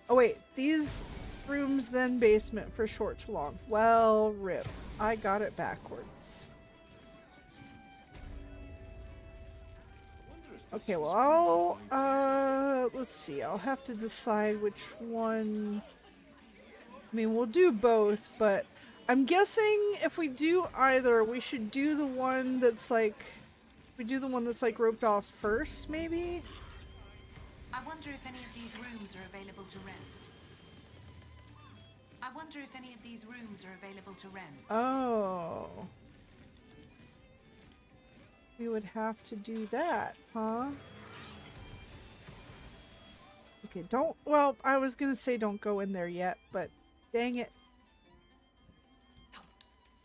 Oh wait, these rooms then basement for short to long. Well, rip. I got it backwards. Okay, well, let's see. I'll have to decide which one. I mean, we'll do both, but I'm guessing if we do either, we should do the one that's like, roped off first, maybe? I wonder if any of these rooms are available to rent. Oh. We would have to do that, huh? Okay, well, I was gonna say don't go in there yet, but dang it.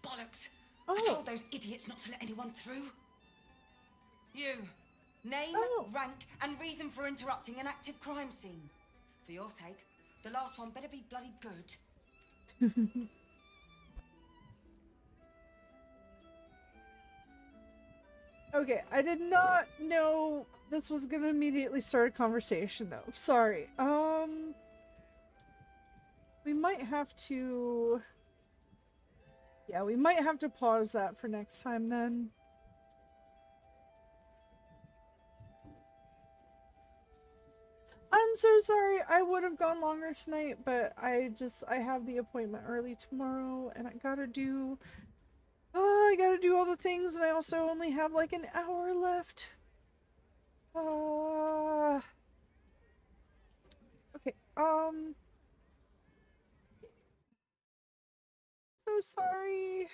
Bollocks! Oh. I told those idiots not to let anyone through. You. Name, rank, and reason for interrupting an active crime scene. For your sake, the last one better be bloody good. Okay, I did not know this was gonna immediately start a conversation though. Sorry. We might have to... Yeah, we might have to pause that for next time then. I'm so sorry. I would have gone longer tonight, but I have the appointment early tomorrow, and I gotta do all the things, and I also only have like an hour left. Okay, so sorry.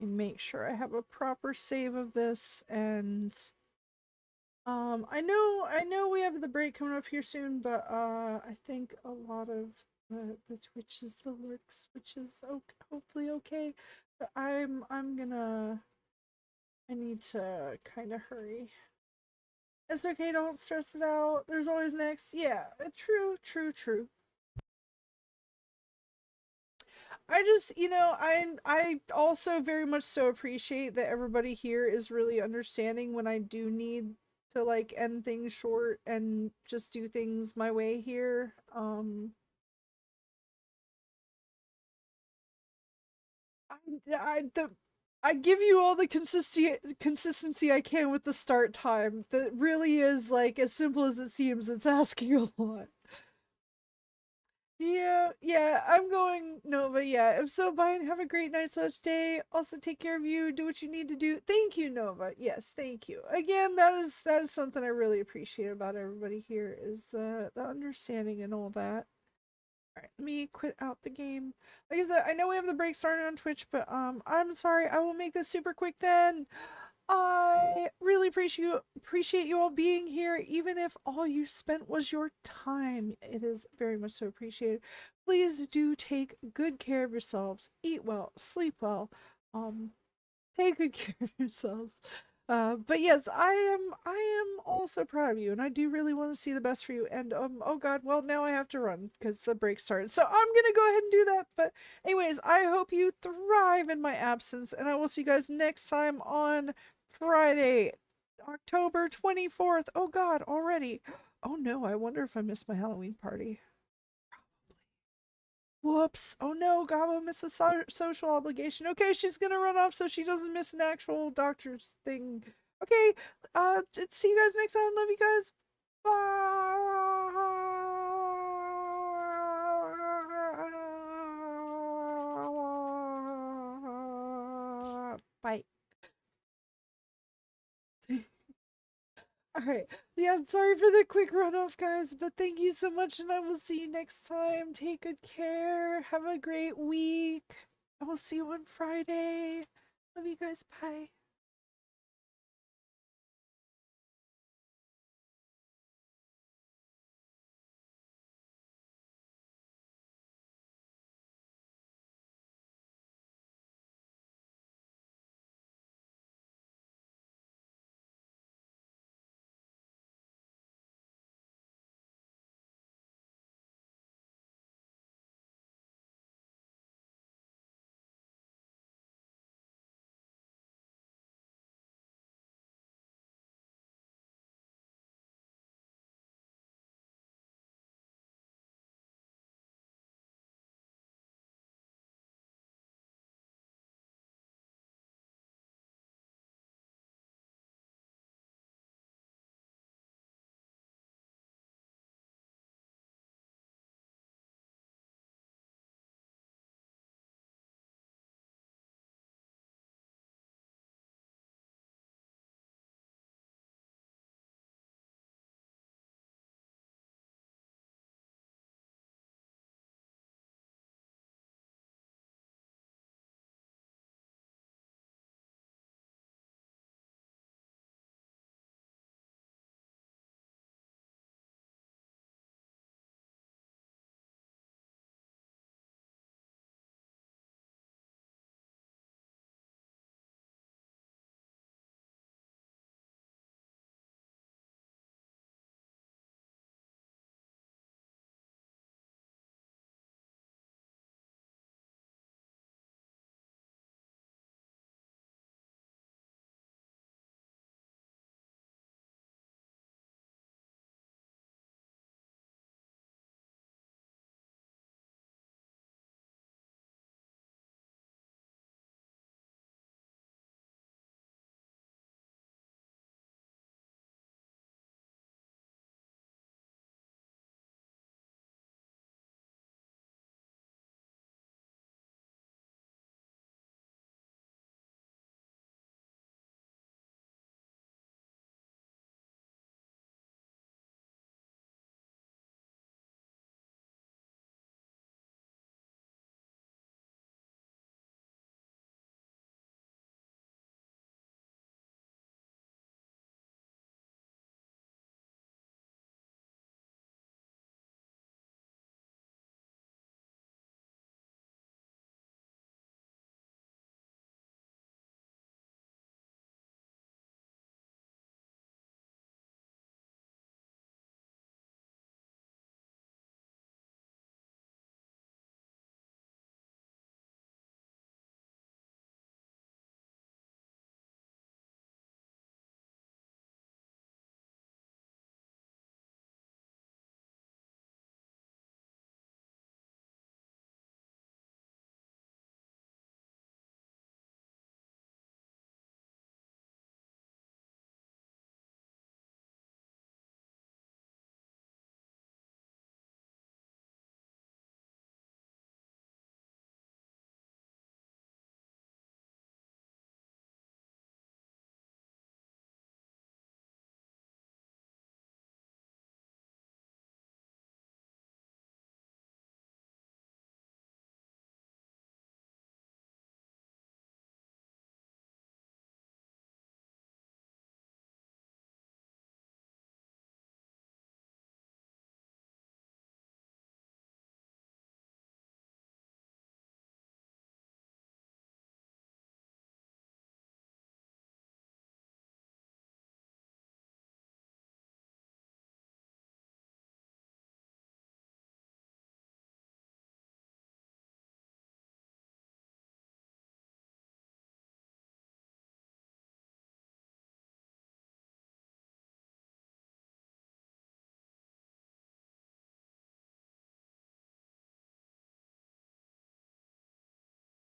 And make sure I have a proper save of this, and I know we have the break coming up here soon, but I think a lot of the twitches, the lurks, which is hopefully okay. But I need to kind of hurry. It's okay, don't stress it out. There's always next. Yeah, true. I just, I also very much so appreciate that everybody here is really understanding when I do need to like end things short and just do things my way here. I give you all the consistency I can with the start time. That really is like as simple as it seems. It's asking a lot. Yeah, I'm going, Nova. Yeah, if so, bye and have a great night/day. Also, take care of you. Do what you need to do. Thank you, Nova. Yes, thank you. Again, that is something I really appreciate about everybody here is the understanding and all that. All right, let me quit out the game. Like I said, I know we have the break started on Twitch, but I'm sorry. I will make this super quick then. I really appreciate you all being here, even if all you spent was your time. It is very much so appreciated. Please do take good care of yourselves. Eat well, sleep well. Take good care of yourselves. But yes, I am also proud of you, and I do really want to see the best for you. And oh god, well now I have to run because the break started. So I'm gonna go ahead and do that. But anyways, I hope you thrive in my absence, and I will see you guys next time on Friday, October 24th. Oh god, already. Oh no, I wonder if I missed my Halloween party. Whoops. Oh no, Gobo missed a social obligation. Okay, she's gonna run off so she doesn't miss an actual doctor's thing. Okay, see you guys next time. Love you guys. Bye. Alright. Yeah, I'm sorry for the quick runoff, guys, but thank you so much, and I will see you next time. Take good care. Have a great week. I will see you on Friday. Love you guys. Bye.